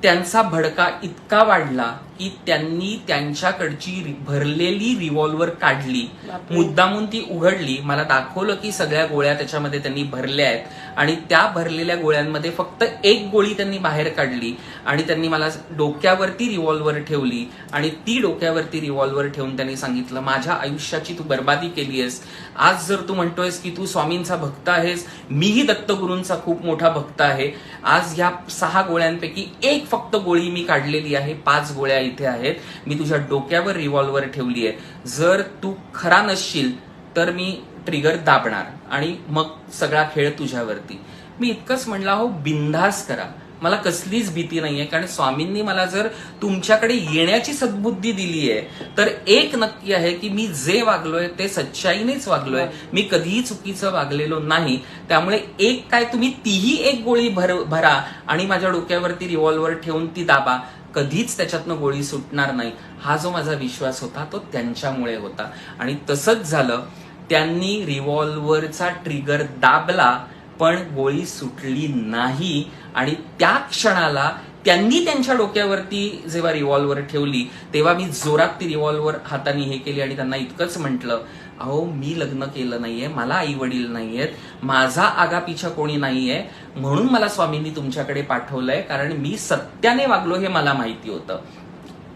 त्यांचा भडका इतका वाढला की त्यांनी त्यांच्याकडची भरलेली रिव्हॉल्वर काढली, मुद्दामून ती उघडली, मला दाखवलं की सगळ्या गोळ्या त्याच्यामध्ये त्यांनी भरल्या आहेत आणि त्या भरलेल्या गोळ्यांमध्ये फक्त एक गोळी त्यांनी बाहेर काढली आणि त्यांनी मला डोक्यावरती रिव्हॉल्वर ठेवली आणि ती डोक्यावरती रिव्हॉल्वर ठेवून त्यांनी सांगितलं माझ्या आयुष्याची तू बर्बादी केली आहेस. आज जर तू म्हणतोयस की तू स्वामींचा भक्त आहेस, मीही दत्तगुरूंचा खूप मोठा भक्त आहे. आज या 6 गोळ्यांपैकी एक फक्त गोळी मी काढलेली आहे, 5 गोळ्या इथे आहेत, मी तुझ्या डोक्यावर रिव्हॉल्वर ठेवली आहे. जर तू खरा नसशील तर मी ट्रिगर दाबणार आणि मग सगळा खेळ तुझ्यावरती. मी इतकंच म्हणलं हो बिनधास्त करा, मला कसलीच भीती नाहीये कारण स्वामींनी मला जर तुमच्याकडे येण्याची सद्बुद्धी दिली आहे तर एक नक्की आहे की मी जे वागलोय ते सच्चाईनेच वागलोय, मी कधीही चुकीचं वागलेलो नाही. त्यामुळे एक काय तुम्ही तीही एक गोळी भरा आणि माझ्या डोक्यावरती रिव्हॉल्वर ठेवून ती दाबा, कधीच त्याच्यातनं गोळी सुटणार नाही. हा जो माझा विश्वास होता तो त्यांच्यामुळे होता आणि तसंच झालं. त्यांनी रिव्हॉल्वरचा ट्रिगर दाबला पण गोळी सुटली नाही आणि त्या क्षणाला त्यांनी त्यांच्या डोक्यावरती जेव्हा रिव्हॉल्वर ठेवली तेव्हा मी जोरात ती रिव्हॉल्वर हाताने हे केली आणि त्यांना इतकंच म्हटलं अहो मी लग्न केलं नाहीये, मला आई वडील नाहीयेत, माझा आगापिछा कोणी नाहीये, म्हणून मला स्वामींनी तुमच्याकडे पाठवलंय कारण मी सत्याने वागलो हे मला माहिती होतं.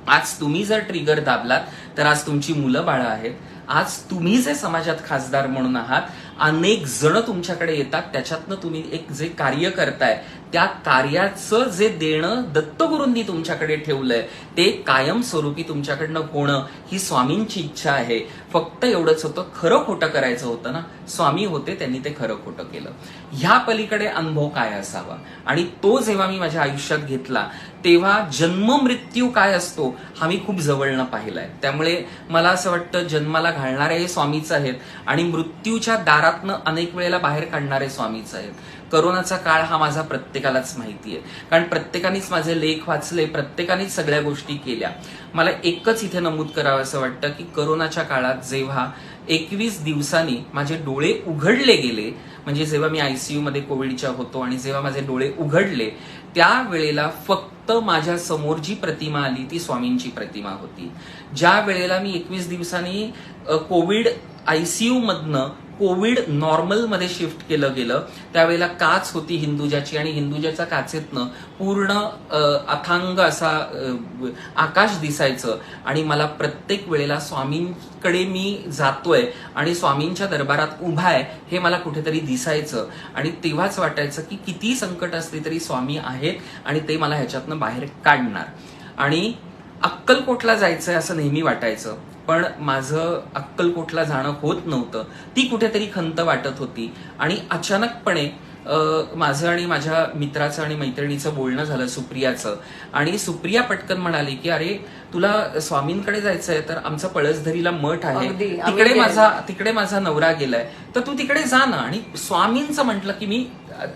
आज तुम्ही जर ट्रिगर दाबलात तर आज तुमची मुलं बाळं आहेत, आज तुम्ही जे समाजात खासदार म्हणून आहात, अनेक जण तुमच्याकडे येतात, त्याच्यातनं तुम्ही एक जे कार्य करताय त्या कार्याचं जे देणं दत्तगुरूंनी तुमच्याकडे ठेवलंय ते कायमस्वरूपी तुमच्याकडनं होणं ही स्वामींची इच्छा आहे. फक्त एवढंच होतं, खरं खोटं करायचं होतं ना, स्वामी होते त्यांनी ते खरं खोटं केलं. ह्या पलीकडे अनुभव काय असावा आणि तो जेव्हा मी माझ्या आयुष्यात घेतला तेव्हा जन्म मृत्यू काय असतो हा मी खूप जवळनं पाहिलाय. त्यामुळे मला असं वाटतं जन्माला घालणारे हे स्वामीच आहेत आणि मृत्यूच्या दारातनं अनेक वेळेला बाहेर काढणारे स्वामीच आहेत. करोनाचा काळ हा माझा प्रत्येकालाच माहिती आहे कारण प्रत्येकानेच माझे लेख वाचले, प्रत्येकानेच सगळ्या गोष्टी केल्या. मला एकच इथे नमूद करावं असं वाटतं की करोनाच्या काळात जेव्हा 21 दिवसांनी माझे डोळे उघडले गेले, म्हणजे जेव्हा मी आयसीयू मध्ये कोविडच्या होतो आणि जेव्हा माझे डोळे उघडले त्यावेळेला फक्त माझ्या समोर जी प्रतिमा आली ती स्वामींची प्रतिमा होती. ज्या वेळेला मी 21 दिवसांनी कोविड आयसीयू मधनं कोविड नॉर्मलमध्ये शिफ्ट केलं गेलं त्यावेळेला काच होती हिंदुजाची आणि हिंदुजाच्या काचेतनं पूर्ण अथांग असा आकाश दिसायचं आणि मला प्रत्येक वेळेला स्वामींकडे मी जातोय आणि स्वामींच्या दरबारात उभा आहे हे मला कुठेतरी दिसायचं आणि तेव्हाच वाटायचं की किती संकट असली तरी स्वामी आहेत आणि ते मला ह्याच्यातनं बाहेर काढणार. आणि अक्कलकोटला जायचंय असं नेहमी वाटायचं, पण माझं अक्कलकोटला जाणं होत नव्हतं. ती कुठेतरी खंत वाटत होती आणि अचानकपणे माझं आणि माझ्या मित्राचं आणि मैत्रिणीचं बोलणं झालं, सुप्रियाचं. आणि सुप्रिया पटकन म्हणाली की अरे तुला स्वामींकडे जायचंय तर आमचा पळसधरीला मठ आहे, तिकडे माझा नवरा गेलाय तर तू तिकडे जा ना. आणि स्वामींचं म्हटलं की मी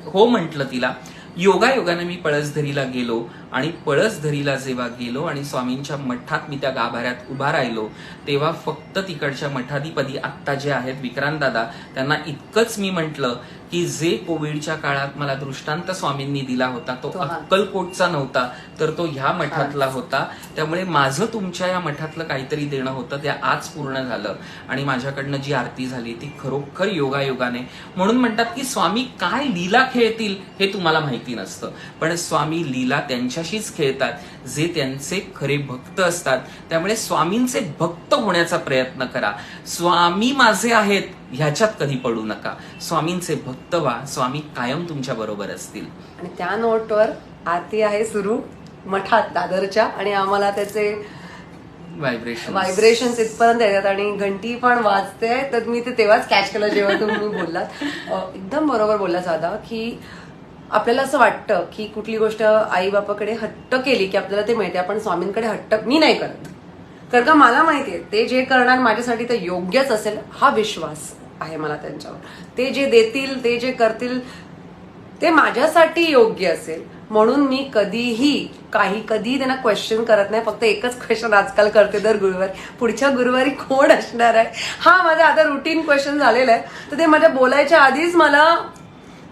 हो म्हटलं तिला. योगायोगाने मी पळसधरीला गेलो आणि पळसधरीला जेव्हा गेलो आणि स्वामींच्या मठात मी त्या गाभाऱ्यात उभा राहिलो तेव्हा फक्त तिकडच्या मठाधिपती आत्ता जे आहेत विक्रांत दादा, त्यांना इतकंच मी म्हटलं की जे कोविडच्या काळात मला दृष्टांत स्वामींनी दिला होता तो अक्कलकोटचा नव्हता तर तो ह्या मठातला होता. त्यामुळे माझं तुमच्या या मठातलं काहीतरी देणं होतं ते आज पूर्ण झालं आणि माझ्याकडनं जी आरती झाली ती खरोखर योगायोगाने. म्हणून म्हणतात की स्वामी काय लीला खेळतील हे तुम्हाला माहिती नसतं, पण स्वामी लीला त्यांच्याशीच खेळतात जे त्यांचे खरे भक्त असतात. त्यामुळे स्वामींचे भक्त होण्याचा प्रयत्न करा. स्वामी माझे आहेत ह्याच्यात कधी पडू नका. स्वामींचे भक्त व्हा, स्वामी कायम तुमच्या बरोबर असतील. आणि त्या नोटवर आरती आहे सुरू मठात दादरच्या आणि आम्हाला त्याचे व्हायब्रेशन्स इथपर्यंत येतात आणि घंटी पण वाजते. तर मी ते तेव्हाच कॅच केलं जेव्हा तुम्ही बोललात. एकदम बरोबर बोलला दादा की आपल्याला असं वाटतं की कुठली गोष्ट आई बापाकडे हट्ट केली की आपल्याला ते मिळते, आपण स्वामींकडे हट्ट मी नाही करत. कारण का मला माहितीये ते जे करणार माझ्यासाठी ते योग्यच असेल हा विश्वास आहे मला त्यांच्यावर. ते जे देतील ते जे करतील ते माझ्यासाठी योग्य असेल म्हणून मी कधी त्यांना क्वेश्चन करत नाही. फक्त एकच क्वेश्चन आजकाल करते दर गुरुवारी, पुढच्या गुरुवारी कोण असणार आहे हा माझा आता रुटीन क्वेश्चन झालेला आहे. तर ते माझ्या बोलायच्या आधीच मला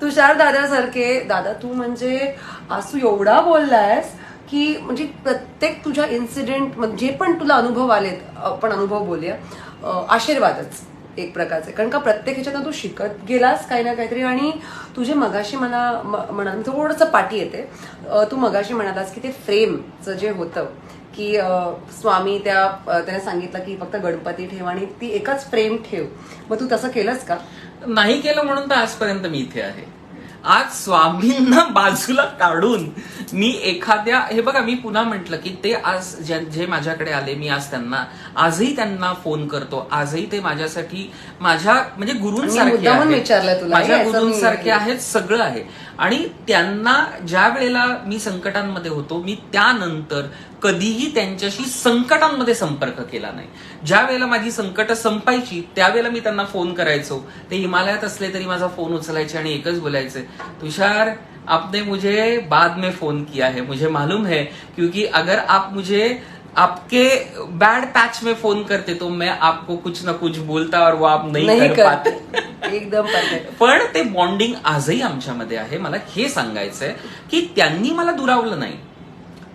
तुषार दादासारखे, दादा तू म्हणजे आज तू एवढा बोललायस की म्हणजे प्रत्येक तुझ्या इन्सिडेंट जे पण तुला अनुभव आलेत आपण अनुभव बोलूया, आशीर्वादच एक प्रकारचे. कारण का प्रत्येक ह्याच्यात तू शिकत गेलास काही ना काहीतरी. आणि तुझे मगाशी मला म्हणा थोडंसं पाठी येते, तू मगाशी म्हणालास की ते फ्रेमचं जे होतं की स्वामी त्याने सांगितलं की फक्त गणपती ठेव आणि ती एकच फ्रेम ठेव. मग तू तसं केलंस का? नाही केलं म्हणून तर आजपर्यंत मी इथे आहे. आज स्वामींना बाजूला काढून मी एखाद्या, हे बघा मी पुन्हा म्हटलं की ते आज जे माझ्याकडे आले मी आज आजही त्यांना फोन करतो. आजही ते माझ्यासाठी माझ्या म्हणजे गुरूंसारखे आहेत, माझ्या गुरूंसारखे आहेत, सगळं आहे. आणि त्यांना ज्या वेळेला मी संकटांमध्ये होतो मी त्यानंतर कधीही त्यांच्याशी संकटांमध्ये संपर्क केला नाही. ज्या वेळेला माझी संकट संपायची त्यावेळेला मी त्यांना फोन करायचो. ते हिमालयात असले तरी माझा फोन उचलायचे आणि एकच बोलायचे, तुषार आपने मुझे बाद में फोन किया है, मुझे मालूम है क्योंकि अगर आप मुझे आपके बैड पैच में फोन करते तो मैं आपको कुछ ना कुछ बोलता और वो आप नहीं कर पाते. एकदम पण ते बॉन्डिंग आजही आमच्यामध्ये आहे. मला हे सांगायचंय की त्यांनी मला दुरावलं नाही.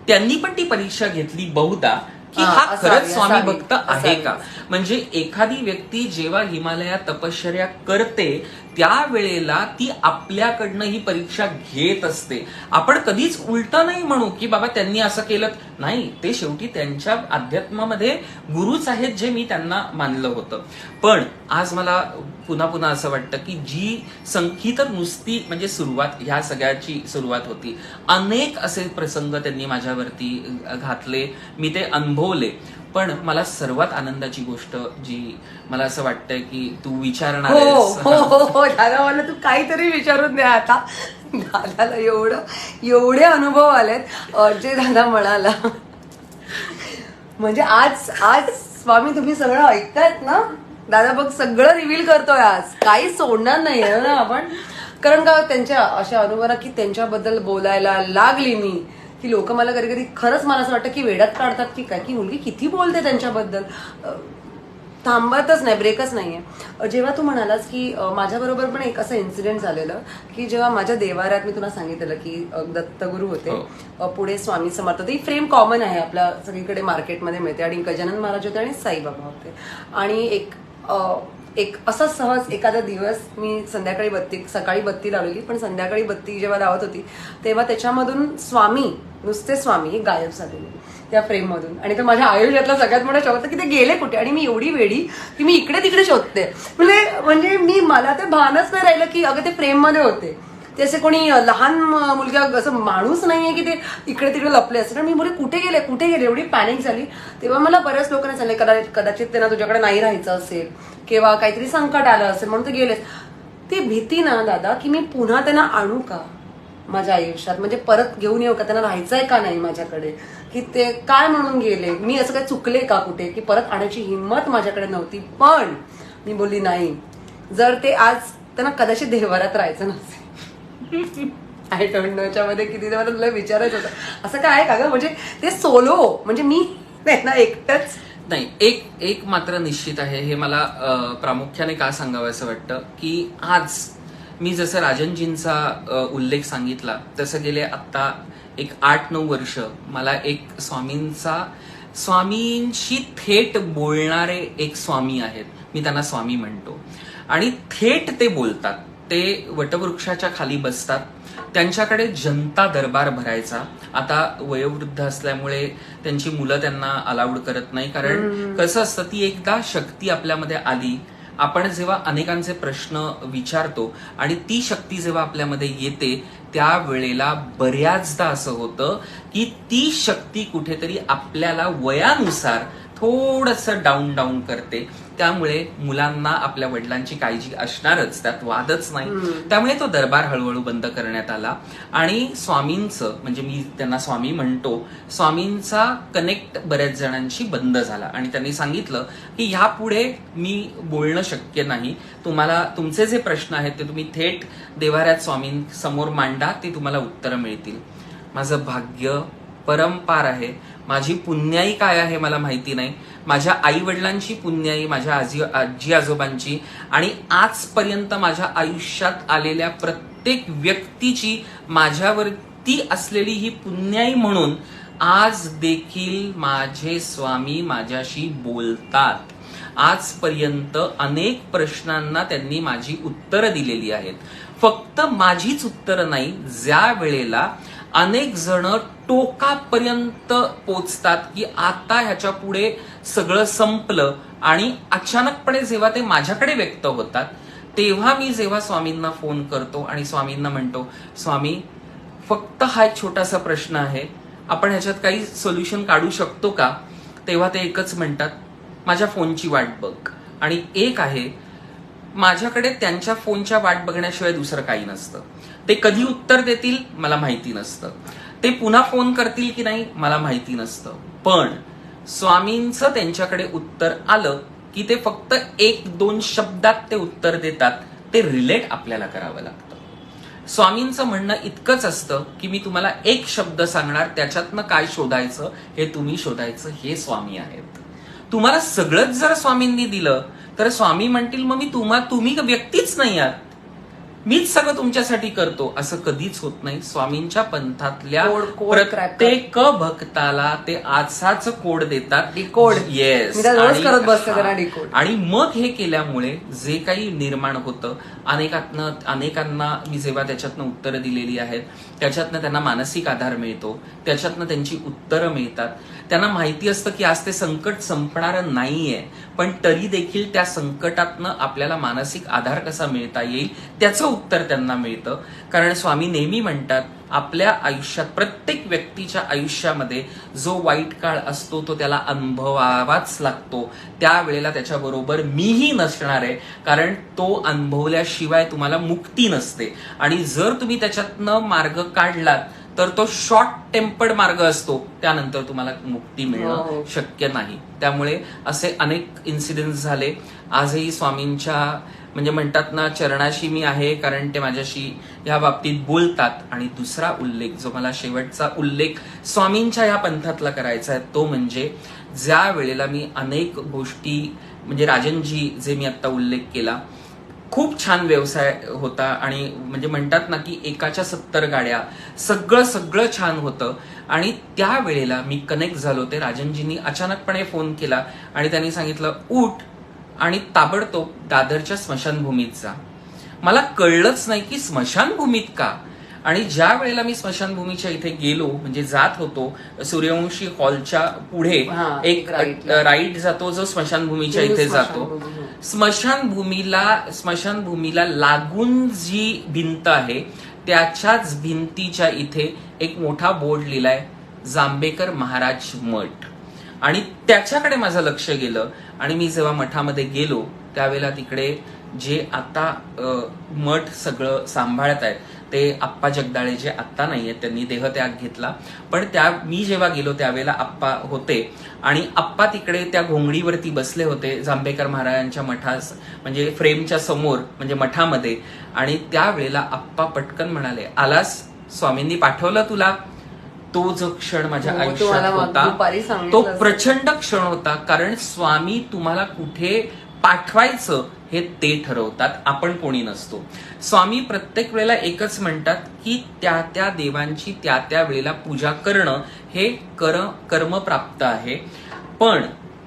त्यांनी पण ती परीक्षा घेतली बहुधा की हा खरंच स्वामी भक्त आहे का. म्हणजे एखादी व्यक्ती जेव्हा हिमालयात तपश्चर्या करते त्यावेळेला ती आपल्याकडनं ही परीक्षा घेत असते. आपण कधीच उलट नाही म्हणू की बाबा त्यांनी असं केलं नाही. ते शेवटी त्यांच्या अध्यात्मामध्ये गुरुच आहेत जे मी त्यांना मानलं होतं. पण आज मला पुन्हा पुन्हा असं वाटतं की जी ही तर नुसती म्हणजे सुरुवात, ह्या सगळ्याची सुरुवात होती. अनेक असे प्रसंग त्यांनी माझ्यावरती घातले, मी ते अनुभवले. पण मला सर्वात आनंदाची गोष्ट जी मला असं वाटतंय की तू विचारणार हो दादा मला तू काहीतरी विचारून द्या आता. दादाला एवढे अनुभव आलेत जे दादा म्हणाला. म्हणजे आज स्वामी तुम्ही सगळं ऐकतायत ना दादा, बघ सगळं रिव्हील करतोय आज, काही सोडणार नाही ना आपण. कारण का त्यांच्या अशा अनुभवाला की त्यांच्याबद्दल बोलायला लागली मी की लोक मला कधी कधी खरंच मला असं वाटतं की वेड्यात काढतात की काय की मुलगी किती बोलते त्यांच्याबद्दल, थांबतच नाही, ब्रेकच नाहीये. जेव्हा तू म्हणालास की माझ्याबरोबर पण एक असं इन्सिडेंट झालेलं की जेव्हा माझ्या देवाऱ्यात मी तुला सांगितलेलं की दत्तगुरू होते, पुढे स्वामी समर्थ, ही फ्रेम कॉमन आहे आपल्या सगळीकडे मार्केटमध्ये मिळते, आणि गजानन महाराज होते आणि साईबाबा होते. आणि एक एक असा सहज एखादा दिवस मी सकाळी बत्ती लावलेली, पण संध्याकाळी बत्ती जेव्हा लावत होती तेव्हा त्याच्यामधून स्वामी, नुसते स्वामी गायब झालेले त्या फ्रेम मधून. आणि तो माझ्या आयुष्यातला सगळ्यात मोठा शोध की ते गेले कुठे. आणि मी एवढी वेडी की मी इकडे तिकडे शोधते, म्हणजे मला ते भानच नाही राहिलं की अगं ते फ्रेम मध्ये होते. ते असे कोणी लहान मुलगा असं माणूस नाहीये की ते इकडे तिकडे लपले असते. तर मी बोले कुठे गेले एवढी पॅनिक झाली. तेव्हा मला बऱ्याच लोकांनी सांगितलं कदाचित त्यांना तुझ्याकडे नाही राहायचं असेल किंवा काहीतरी संकट आलं असेल म्हणून ते गेलेस. ती भीती ना दादा की मी पुन्हा त्यांना आणू का माझ्या आयुष्यात, म्हणजे परत घेऊन येऊ का, त्यांना राहायचंय का नाही माझ्याकडे, की ते काय म्हणून गेले, मी असं काय चुकले का कुठे, की परत आणायची हिंमत माझ्याकडे नव्हती. पण मी बोलली नाही, जर ते आज त्यांना कदाचित देवारात राहायचं नसेल, आय डोंट नो याच्यामध्ये किती मला तुला विचारायचं होतं असं काय आहे का ग, म्हणजे ते सोलो, म्हणजे मी त्यांना एकटंच नाही. एक मात्र निश्चित आहे, हे मला प्रामुख्याने का सांगावं असं वाटतं की आज मी जसं राजनजींचा उल्लेख सांगितला तसं गेले आत्ता एक 8-9 वर्ष मला एक स्वामींशी थेट बोलणारे एक स्वामी आहेत, मी त्यांना स्वामी म्हणतो. आणि थेट ते बोलतात, ते वटवृक्षाच्या खाली बसतात, त्यांच्याकडे जनता दरबार भरायचा. आता वयोवृद्ध असल्यामुळे त्यांची मुलं त्यांना अलाउड करत नाही, कारण कसं असतं, ती एकदा शक्ती आपल्यामध्ये आली, आपण जेव्हा अनेकांचे प्रश्न विचारतो आणि ती शक्ती जेव्हा आपल्यामध्ये येते त्यावेळेला बऱ्याचदा असं होतं की ती शक्ती कुठेतरी आपल्याला वयानुसार थोडंसं डाऊन करते. त्यामुळे मुलांना आपल्या वडिलांची काळजी असणारच, त्यात वादच नाही. त्यामुळे तो दरबार हळूहळू बंद करण्यात आला आणि स्वामींचं, म्हणजे मी त्यांना स्वामी म्हणतो, स्वामींचा कनेक्ट बऱ्याच जणांशी बंद झाला. आणि त्यांनी सांगितलं की ह्यापुढे मी बोलणं शक्य नाही, तुम्हाला तुमचे जे प्रश्न आहेत ते तुम्ही थेट देवाऱ्यात स्वामींसमोर मांडा, ते तुम्हाला उत्तरं मिळतील. माझं भाग्य परंपार आहे, माझी पुण्याई काय आहे मला माहिती नाही, माझ्या आई वडिलांची पुण्याई, माझ्या आजी आजोबांची, आणि आजपर्यंत माझ्या आयुष्यात आलेल्या प्रत्येक व्यक्तीची माझ्यावरती असलेली ही पुण्याई म्हणून आज देखील माझे स्वामी माझ्याशी बोलतात. आजपर्यंत अनेक प्रश्नांना त्यांनी माझी उत्तरं दिलेली आहेत. फक्त माझीच उत्तरं नाही, ज्या वेळेला अनेक जण टोकापर्यंत पोचतात की आता ह्याच्या पुढे सगळं संपलं, आणि अचानकपणे जेव्हा ते माझ्याकडे व्यक्त होतात तेव्हा मी जेव्हा स्वामींना फोन करतो आणि स्वामींना म्हणतो, स्वामी फक्त हा एक छोटासा प्रश्न आहे, आपण ह्याच्यात काही सोल्युशन काढू शकतो का, तेव्हा ते एकच म्हणतात, माझ्या फोनची वाट बघ. आणि एक आहे, माझ्याकडे त्यांच्या फोनच्या वाट बघण्याशिवाय दुसरं काही नसतं. ते कधी उत्तर देतील मला माहिती नसतं, ते पुन्हा फोन करतील की नाही मला माहिती नसतं, पण स्वामींचं त्यांच्याकडे उत्तर आलं की ते फक्त 1-2 शब्दात ते उत्तर देतात. ते रिलेट आपल्याला करावं लागतं. स्वामींचं म्हणणं इतकंच असतं की मी तुम्हाला एक शब्द सांगणार, त्याच्यातनं काय शोधायचं हे तुम्ही शोधायचं, हे स्वामी आहेत. तुम्हाला सगळंच जर स्वामींनी दिलं तर स्वामी म्हणतील मग तुम्ही व्यक्तीच नाही आहात, मीच सगळं तुमच्यासाठी करतो, असं कधीच होत नाही. स्वामींच्या पंथातल्या प्रत्येक भक्ताला ते असाच कोड देतात, डिकोड. येस, करत बसतो त्याला डिकोड. आणि मग हे केल्यामुळे जे काही निर्माण होतं, अनेकांना मी जेव्हा त्याच्यातनं उत्तरं दिलेली आहेत त्याच्यातनं त्यांना मानसिक आधार मिळतो, त्याच्यातनं त्यांची उत्तरं मिळतात. त्यांना माहिती असतं की आज ते संकट संपणारं नाहीये, पण तरी देखील त्या संकटातनं आपल्याला मानसिक आधार कसा मिळता येईल त्याचं उत्तर त्यांना मिळतं. कारण स्वामी नेहमी म्हणतात, आपल्या आयुष्यात, प्रत्येक व्यक्तीच्या आयुष्यामध्ये जो वाईट काळ असतो तो त्याला अनुभवावाच लागतो. त्यावेळेला त्याच्याबरोबर मीही नसणार आहे, कारण तो अनुभवल्याशिवाय तुम्हाला मुक्ती नसते. आणि जर तुम्ही त्याच्यातनं मार्ग काढलात तर तो शॉर्ट टेम्पर्ड मार्ग असतो, त्यानंतर तुम्हाला मुक्ती मिळणं शक्य नाही. त्यामुळे असे अनेक इन्सिडेंट्स झाले. आजही स्वामींच्या, म्हणजे म्हणतात ना, चरणाशी मी आहे, कारण ते माझ्याशी या बाबतीत बोलतात. आणि दुसरा उल्लेख, जो मला शेवटचा उल्लेख स्वामींच्या या पंथातला करायचा आहे, तो म्हणजे ज्या वेळेला मी अनेक गोष्टी, म्हणजे राजनजी जे मी आता उल्लेख केला, खूप छान व्यवसाय होता, आणि म्हणजे म्हणतात ना की एकाच्या 70 गाड्या, सगळं छान होतं. आणि त्यावेळेला मी कनेक्ट झालो. ते राजनजींनी अचानकपणे फोन केला आणि त्यांनी सांगितलं, उठ आणि ताबडतोब दादरच्या स्मशानभूमीत जा. मला कळलंच नाही की स्मशानभूमीत का. आणि ज्या वेळेला मी स्मशानभूमीच्या इथे गेलो, म्हणजे जात होतो, सूर्यवंशी हॉलच्या पुढे एक राईट जातो जो स्मशानभूमीच्या इथे जातो. स्मशानभूमीला लागून जी भिंत आहे त्याच्याच भिंतीच्या इथे एक मोठा बोर्ड लिहिलाय, जांभेकर महाराज मठ. आणि त्याच्याकडे माझं लक्ष गेलं. आणि मी जेव्हा मठामध्ये गेलो त्यावेळेला तिकडे जे आता मठ सगळं सांभाळत आहेत ते आप्पा जगदाळे, जे आत्ता नाहीयेत, त्यांनी देहत्याग घेतला. पण मी जेव्हा गेलो त्यावेळेला आप्पा होते. आणि आप्पा तिकडे त्या घोंगडीवरती बसले होते जांभेकर महाराजांच्या मठास, म्हणजे फ्रेमच्या समोर, म्हणजे मठामध्ये. आणि त्यावेळेला आप्पा पटकन म्हणाले, आलास, स्वामींनी पाठवलं तुला. तो जो क्षण माझ्या आयुष्यात होता तो प्रचंड क्षण होता. कारण स्वामी तुम्हाला कुठे पाठवायचं हे ते ठरवतात, आपण कोणी नसतो. स्वामी प्रत्येक वेळेला एकच म्हणतात की त्या त्या देवांची त्या त्या वेळेला पूजा करणं हे कर्म प्राप्त आहे. पण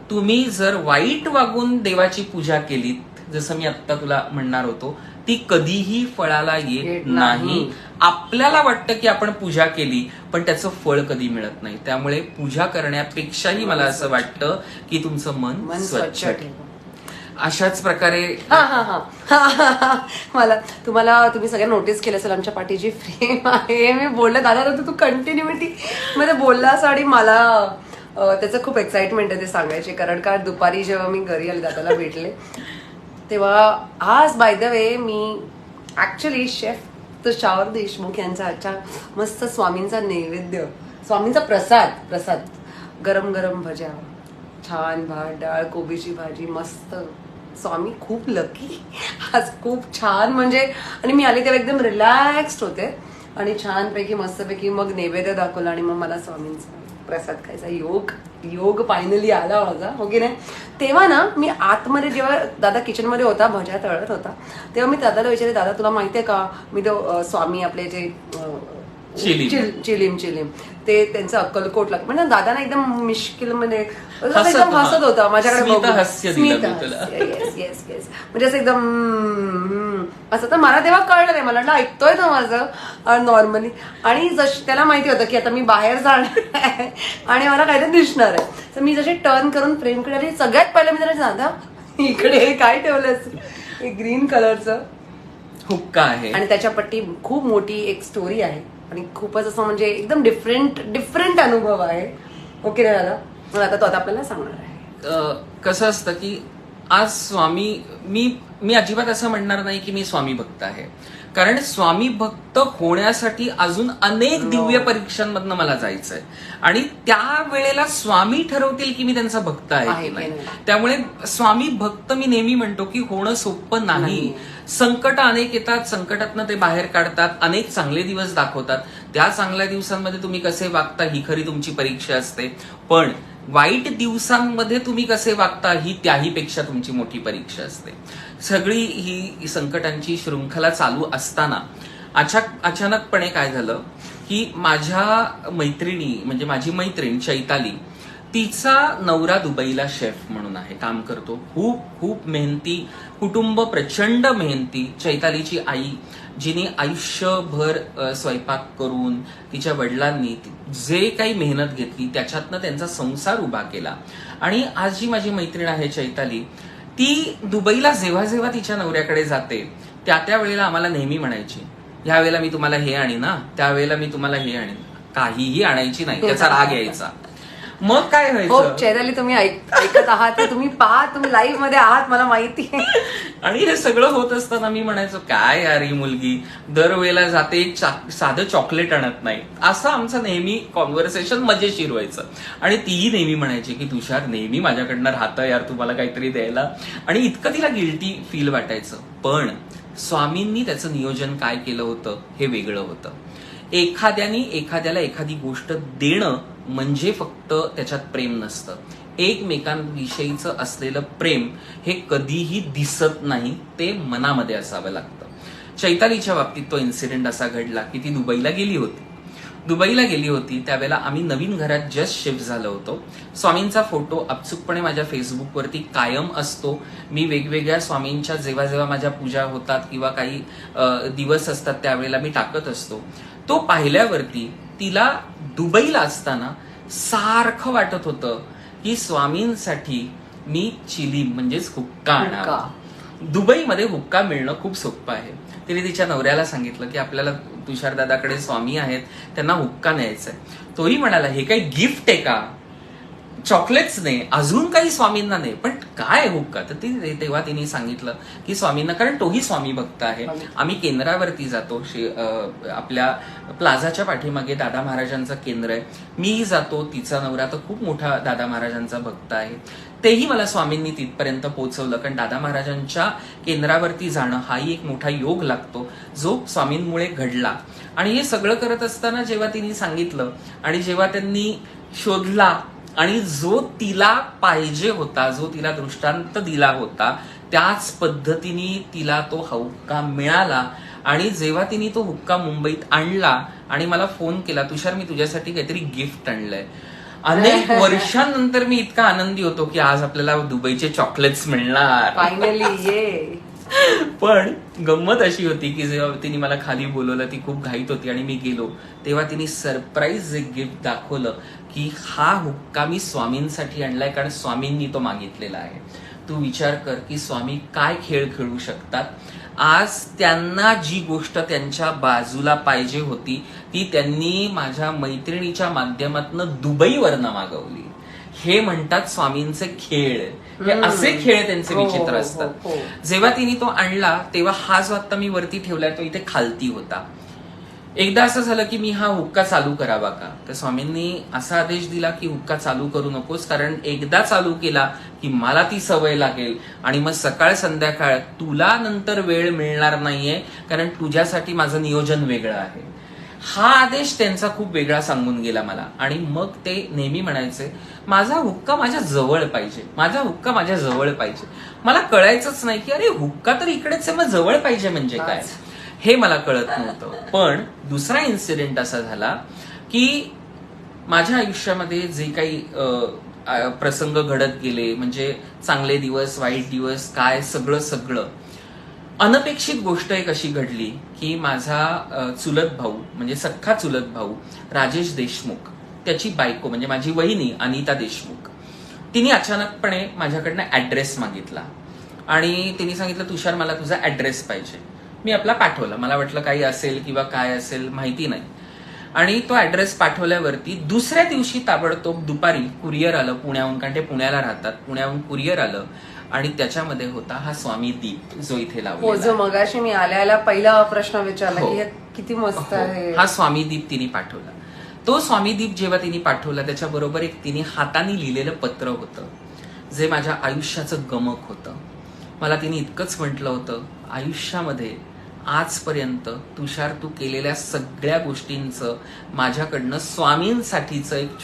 तुम्ही जर वाईट वागून देवाची पूजा केलीत, जसं मी आत्ता तुला म्हणणार होतो, ती कधीही फळाला येत नाही. आपल्याला वाटतं की आपण पूजा केली पण त्याचं फळ कधी मिळत नाही. त्यामुळे पूजा करण्यापेक्षाही मला असं वाटतं की तुमचं मन स्वच्छ ठेवा. अशाच प्रकारे तुम्ही सगळ्या नोटीस केलं असेल आमच्या पाठीची फ्रेम आहे. मी बोललं दादा तू कंटिन्युटी मध्ये बोललास आणि मला त्याचं खूप एक्साइटमेंट आहे ते सांगायचे. कारण का दुपारी जेव्हा मी घरी आले दादाला भेटले तेव्हा आज बाय द वे मी ऍक्च्युली शेफ तुषार देशमुख यांचा आजच्या मस्त स्वामींचा नैवेद्य, स्वामींचा प्रसाद, गरम गरम भज्या, छान भात डाळ, कोबीची भाजी, मस्त. स्वामी खूप लकी आज, खूप छान. म्हणजे आणि मी आले तेव्हा एकदम रिलॅक्स्ड होते आणि छानपैकी मस्तपैकी मग नैवेद्य दाखवला आणि मग मला स्वामींचा प्रसाद खायचा योग फायनली आला माझा, हो की नाही. तेव्हा ना मी आतमध्ये जेव्हा दादा किचनमध्ये होता, भज्या तळत होता, तेव्हा मी दादाला विचारले, दादा तुला माहितीये का मी तो स्वामी आपले जे चिलीम ते त्यांचं अक्कलकोट लागतं, म्हणजे दादा ना एकदम मिश्किल मध्ये एकदम हसत होता माझ्याकडे येस म्हणजे असं एकदम असं. तर मला तेव्हा कळलं नाही, मला वाटलं ऐकतोय तो माझं नॉर्मली. आणि त्याला माहिती होतं की आता मी बाहेर जाणार आहे आणि मला काहीतरी दिसणार आहे. तर मी जसे टर्न करून फ्रेमकडे आली, सगळ्यात पहिलं मी त्याला दादा इकडे काय ठेवलंस, ग्रीन कलरचं हुक्का आहे आणि त्याच्या पट्टी खूप मोठी एक स्टोरी आहे आणि खूपच असं म्हणजे एकदम डिफरंट अनुभव आहे. ओके ना दादा, मग आता तो आपल्याला सांगणार आहे. कसं असतं की आज स्वामी, मी अजिबात असं म्हणणार नाही की मी स्वामी भक्त आहे. कारण स्वामी भक्त होण्यासाठी अजून अनेक दिव्य परीक्षांमधनं मला जायचंय आणि त्या वेळेला स्वामी ठरवतील की मी त्यांचा भक्त आहे की नाही. त्यामुळे स्वामी भक्त मी नेहमी म्हणतो की होणं सोपं नाही. संकट अनेक येतात, संकटातनं ते बाहेर काढतात, अनेक चांगले दिवस दाखवतात. त्या चांगल्या दिवसांमध्ये तुम्ही कसे वागता ही खरी तुमची परीक्षा असते. पण वाईट दिवसांमध्ये तुम्ही कसे वागता ही त्याही पेक्षा तुमची मोठी परीक्षा असते. सगळी ही संकटांची शृंखला चालू असताना अचानकपणे काय झालं की माझ्या मैत्रिणी, म्हणजे माझी मैत्रीण चैताली, तिचा नवरा दुबईला शेफ म्हणून आहे, काम करतो. खूप खूप मेहनती कुटुंब, प्रचंड मेहनती. चैतालीची आई, जिने आयुष्यभर स्वयंपाक करून तिच्या वडिलांनी जे काही मेहनत घेतली त्याच्यातनं त्यांचा संसार उभा केला. आणि आज जी माझी मैत्रीण आहे चैताली, ती दुबईला जेव्हा जेव्हा तिच्या नवऱ्याकडे जाते त्या वेळेला आम्हाला नेहमी म्हणायची, ह्या वेळेला मी तुम्हाला हे आणीन ना, त्यावेळेला मी तुम्हाला हे आणीन. काहीही आणायची नाही, त्याचा राग यायचा. मग काय व्हायचं, चैताली तुम्ही ऐकत आहात, तुम्ही लाईव्ह मध्ये आहात, मला माहिती आहे. आणि हे सगळं होत असताना मी म्हणायचो, काय यार ही मुलगी दरवेळेला जाते, एक साधं चॉकलेट आणत नाही. असं आमचं नेहमी कॉन्व्हर्सेशन मजेशीर व्हायचं. आणि तीही नेहमी म्हणायची की तुषार नेहमी माझ्याकडनं राहतं यार, तुम्हाला काहीतरी द्यायला. आणि इतकं तिला गिल्टी फील वाटायचं. पण स्वामींनी त्याचं नियोजन काय केलं होतं हे वेगळं होतं. एखाद्याला एखादी गोष्ट देणं म्हणजे फक्त त्याच्यात प्रेम नसतं. एकमेकांविषयीचं असलेलं प्रेम हे कधीही दिसत नाही, ते मनामध्ये असावं लागतं. चैतालीच्या बाबतीत तो इन्सिडेंट असा घडला की ती दुबईला गेली होती. दुबईला गेली होती त्यावेळेला आम्ही नवीन घरात जस्ट शिफ्ट झालो होतो. स्वामींचा फोटो अचूकपणे माझ्या फेसबुकवरती कायम असतो. मी वेगवेगळ्या स्वामींच्या जेव्हा जेव्हा माझ्या पूजा होतात किंवा काही दिवस असतात त्यावेळेला मी टाकत असतो. तो पाहिल्यावरती तिला दुबईला असताना सारखं वाटत होतं की स्वामींसाठी मी चिलीम म्हणजेच हुक्का आणावा. दुबईमध्ये हुक्का मिळणं खूप सोपं आहे. तिने तिच्या नवऱ्याला सांगितलं की आपल्याला तुषार दादाकडे स्वामी आहेत, त्यांना हुक्का न्यायचाय. तोही म्हणाला हे काही गिफ्ट आहे का, चॉकलेट्स नाही, अजून काही स्वामींना नाही, पण काय हुक्का. तर तेव्हा तिने सांगितलं की स्वामींना, कारण तोही स्वामी भक्त आहे. आम्ही केंद्रावरती जातो, आपल्या प्लाझाच्या पाठीमागे दादा महाराजांचं केंद्र आहे. मीही जातो, तिचा नवरा तर खूप मोठा दादा महाराजांचा भक्त आहे. तेही मला स्वामींनी तिथपर्यंत पोहोचवलं, कारण दादा महाराजांच्या केंद्रावरती जाणं हाही एक मोठा योग लागतो जो स्वामींमुळे घडला. आणि हे सगळं करत असताना जेव्हा तिने सांगितलं आणि जेव्हा त्यांनी शोधला आणि जो तिला पाहिजे होता, जो तिला दृष्टांत दिला होता, त्याच पद्धतीने तिला तो हुक्का मिळाला. आणि जेव्हा तिने तो हुक्का मुंबईत आणला आणि मला फोन केला, तुषार मी तुझ्यासाठी काहीतरी गिफ्ट आणलंय. अनेक वर्षांनंतर मी इतका आनंदी होतो की आज आपल्याला दुबईचे चॉकलेट्स मिळणार फायनली. ये पण गंमत अशी होती की जेव्हा तिने मला खाली बोलवलं, ती खूप घाईत होती आणि मी गेलो तेव्हा तिने सरप्राईज एक गिफ्ट दाखवलं की हा हुक्का मी स्वामींसाठी आणलाय, कारण स्वामींनी तो मागितलेला आहे. तू विचार कर की स्वामी काय खेळ खेळू शकतात. आज त्यांना जी गोष्ट त्यांच्या बाजूला पाहिजे होती ती त्यांनी माझ्या मैत्रिणीच्या माध्यमातून दुबईवरनं मागवली. हे म्हणतात स्वामींचे खेळ. हे असे खेळ त्यांचे विचित्र असतात. जेव्हा तिने तो आणला तेव्हा हा जो आता मी वरती ठेवलाय तो इथे खालती होता. एकदा असं झालं की मी हा हुक्का चालू करावा का, तर स्वामींनी असा आदेश दिला की हुक्का चालू करू नकोस, कारण एकदा चालू केला की मला ती सवय लागेल आणि मग सकाळ संध्याकाळ तुला नंतर वेळ मिळणार नाहीये, कारण तुझ्यासाठी माझं नियोजन वेगळं आहे. हा आदेश त्यांचा खूप वेगळा सांगून गेला मला. आणि मग ते नेहमी म्हणायचे माझा हुक्का माझ्या जवळ पाहिजे, माझा हुक्का माझ्या जवळ पाहिजे. मला कळायचंच नाही की अरे हुक्का तर इकडेच आहे, मग जवळ पाहिजे म्हणजे काय, हे मला कळत नव्हतं. पण दुसरा इन्सिडेंट असा झाला की माझ्या आयुष्यामध्ये जे काही प्रसंग घडत गेले, म्हणजे चांगले दिवस, वाईट दिवस, काय सगळं अनपेक्षित गोष्ट एक अशी घडली की माझा चुलत भाऊ, म्हणजे सख्खा चुलत भाऊ राजेश देशमुख, त्याची बायको म्हणजे माझी वहिनी अनिता देशमुख, तिने अचानकपणे माझ्याकडनं ऍड्रेस मागितला आणि तिने सांगितलं तुषार मला तुझा ऍड्रेस पाहिजे. मी आपला पाठवला. मला वाटलं काही असेल किंवा काय असेल माहिती नाही. आणि तो ऍड्रेस पाठवल्यावरती दुसऱ्या दिवशी ताबडतोब दुपारी कुरिअर आलं पुण्याहून, कारण ते पुण्याला राहतात. पुण्याहून कुरिअर आलं आणि त्याच्यामध्ये होता हा स्वामी दीप जो इथे लावला. जो मगाशी मी आल्याला पहिला प्रश्न विचारला की हे किती मस्त आहे. हा स्वामी दीप तिने पाठवला. तो स्वामी दीप जेव्हा तिने पाठवला त्याच्याबरोबर एक तिने हाताने लिहिलेलं पत्र होतं जे माझ्या आयुष्याचं गमक होतं. मला तिने इतकंच म्हटलं होतं, आयुष्यामध्ये आजपर्यंत तुषार तू केलेल्या सगळ्या गोष्टींचं माझ्याकडनं स्वामींसाठीचं एक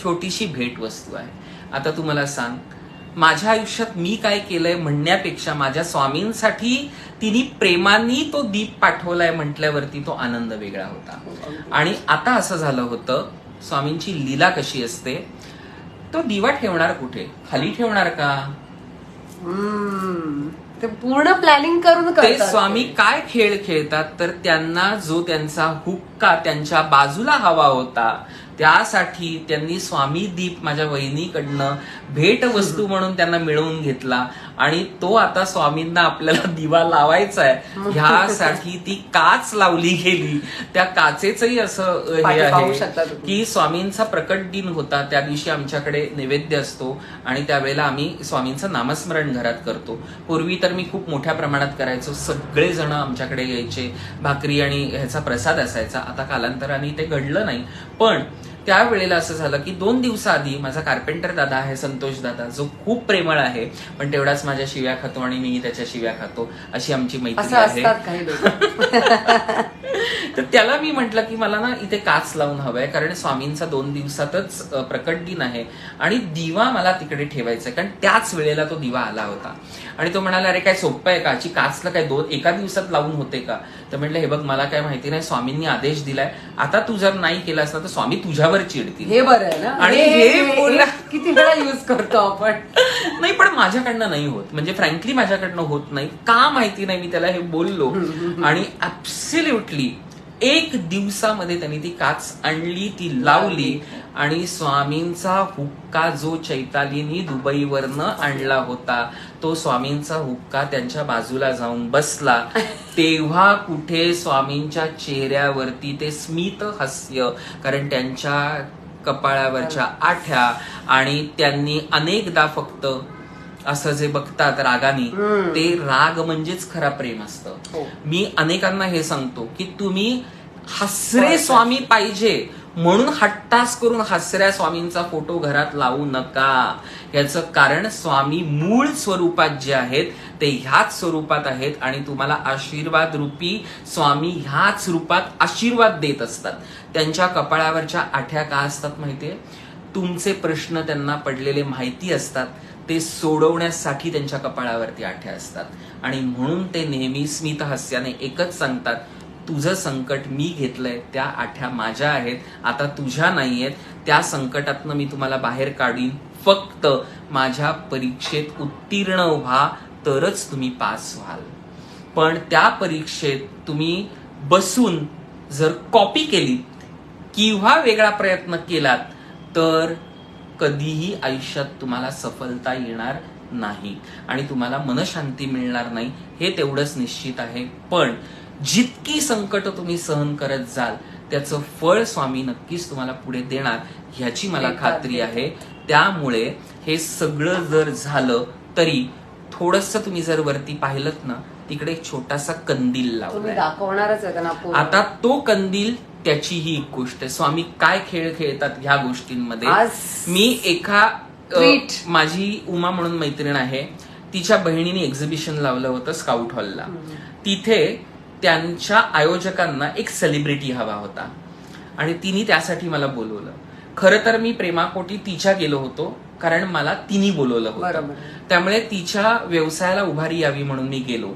छोटीशी भेटवस्तू आहे. आता तू मला सांग, माझ्या आयुष्यात मी काय केलंय म्हणण्यापेक्षा माझ्या स्वामींसाठी तिने प्रेमाने तो दीप पाठवलाय म्हटल्यावरती तो आनंद वेगळा होता. आणि आता असं झालं होतं, स्वामींची लीला कशी असते, तो दिवा ठेवणार कुठे, खाली ठेवणार का, ते पूर्ण प्लॅनिंग करून ते स्वामी काय खेळ खेळतात, तर त्यांना जो त्यांचा हुक्का त्यांच्या बाजूला हवा होता त्यासाठी त्यांनी स्वामी दीप माझ्या वहिनीकडनं भेट वस्तू म्हणून त्यांना मिळवून घेतला आणि तो आता स्वामींना आपल्याला दिवा लावायचा आहे ह्यासाठी ती काच लावली गेली. त्या काचेचंही असं हे आहे की स्वामींचा प्रकट दिन होता, त्या दिवशी आमच्याकडे नैवेद्य असतो आणि त्यावेळेला आम्ही स्वामींचं नामस्मरण घरात करतो. पूर्वी तर मी खूप मोठ्या प्रमाणात करायचो, सगळे जण आमच्याकडे यायचे, भाकरी आणि ह्याचा प्रसाद असायचा. आता कालांतराने ते घडलं नाही, पण त्यावेळेला असं झालं की 2 दिवसाआधी माझा कार्पेंटर दादा आहे संतोष दादा, जो खूप प्रेमळ आहे पण तेवढाच माझ्या शिव्या खातो आणि मी त्याच्या शिव्या खातो, अशी आमची मैत्री आहे. तर त्याला मी म्हटलं की मला ना इथे काच लावून हवंय, कारण स्वामींचा 2 दिवसातच प्रकट दिन आहे आणि दिवा मला तिकडे ठेवायचा आहे, कारण त्याच वेळेला तो दिवा आला होता. आणि तो म्हणाला, अरे काय सोपं आहे का, काचला काय एका दिवसात लावून होते का? तर म्हटलं, हे बघ मला काय माहिती नाही, स्वामींनी आदेश दिलाय, आता तू जर नाही केला असता तर स्वामी तुझ्यावर चिडतील. हे बरं आहे ना. आणि हे बोलला किती वेळा युज करतो आपण. नाही, पण माझ्याकडनं नाही होत, म्हणजे फ्रँकली माझ्याकडनं होत नाही का माहिती नाही. मी त्याला हे बोललो आणि ऍब्सोल्युटली 1 दिवसामध्ये त्यांनी ती काच आणली, ती लावली आणि स्वामींचा हुक्का जो चैतालीनी दुबईवरनं आणला होता, तो स्वामींचा हुक्का त्यांच्या बाजूला जाऊन बसला. तेव्हा कुठे स्वामींच्या चेहऱ्यावरती ते स्मित हास्य, कारण त्यांच्या कपाळावरच्या आठ्या, आणि त्यांनी अनेकदा फक्त असं जे बघतात रागानी, ते राग म्हणजेच खरा प्रेम असतं. मी अनेकांना हे सांगतो की तुम्ही हसरे स्वामी पाहिजे म्हणून हट्टास करून हसऱ्या स्वामींचा फोटो घरात लावू नका. याचं कारण स्वामी मूळ स्वरूपात जे आहेत ते ह्याच स्वरूपात आहेत आणि तुम्हाला आशीर्वाद रूपी स्वामी ह्याच रूपात आशीर्वाद देत असतात. त्यांच्या कपाळावरच्या आठ्या का असतात माहितीये? तुमचे प्रश्न त्यांना पडलेले माहिती असतात, ते सोडवण्यासाठी त्यांच्या कपाळावरती आठ्या असतात. आणि म्हणून ते नेहमी स्मित हास्याने एकच सांगतात, तुझं संकट मी घेतलंय, त्या आठ्या माझ्या आहेत, आता तुझ्या नाहीयेत. त्या संकटातनं मी तुम्हाला बाहेर काढीन, फक्त माझ्या परीक्षेत उत्तीर्ण व्हा तरच तुम्ही पास व्हाल. पण त्या परीक्षेत तुम्ही बसून जर कॉपी केली किंवा वेगळा प्रयत्न केलात तर कधीही आयुष्यात तुम्हाला सफलता येणार नाही आणि तुम्हाला मनशांती मिळणार नाही, हे तेवढंच निश्चित आहे. पण जितकी संकट तुम्ही सहन करत जाल त्याचं फळ स्वामी नक्कीच तुम्हाला पुढे देणार, ह्याची मला खात्री आहे. त्यामुळे हे सगळं जर झालं तरी थोडंसं तुम्ही जर वरती पाहिलत ना, तिकडे एक छोटासा कंदील लावलाय, दाखवणारच आहे ना. आता तो कंदील, त्याची ही एक गोष्ट आहे. स्वामी काय खेळ खेळतात ह्या गोष्टींमध्ये. मी एका माझी उमा म्हणून मैत्रीण आहे, तिच्या बहिणीने एक्झिबिशन लावलं होतं स्काउट हॉलला. तिथे त्यांच्या आयोजकांना एक सेलिब्रिटी हवा होता आणि तिने त्यासाठी मला बोलवलं. खरं तर मी प्रेमापोटी तिच्या गेलो होतो, कारण मला तिने बोलवलं होतं. त्यामुळे तिच्या व्यवसायाला उभारी यावी म्हणून मी गेलो.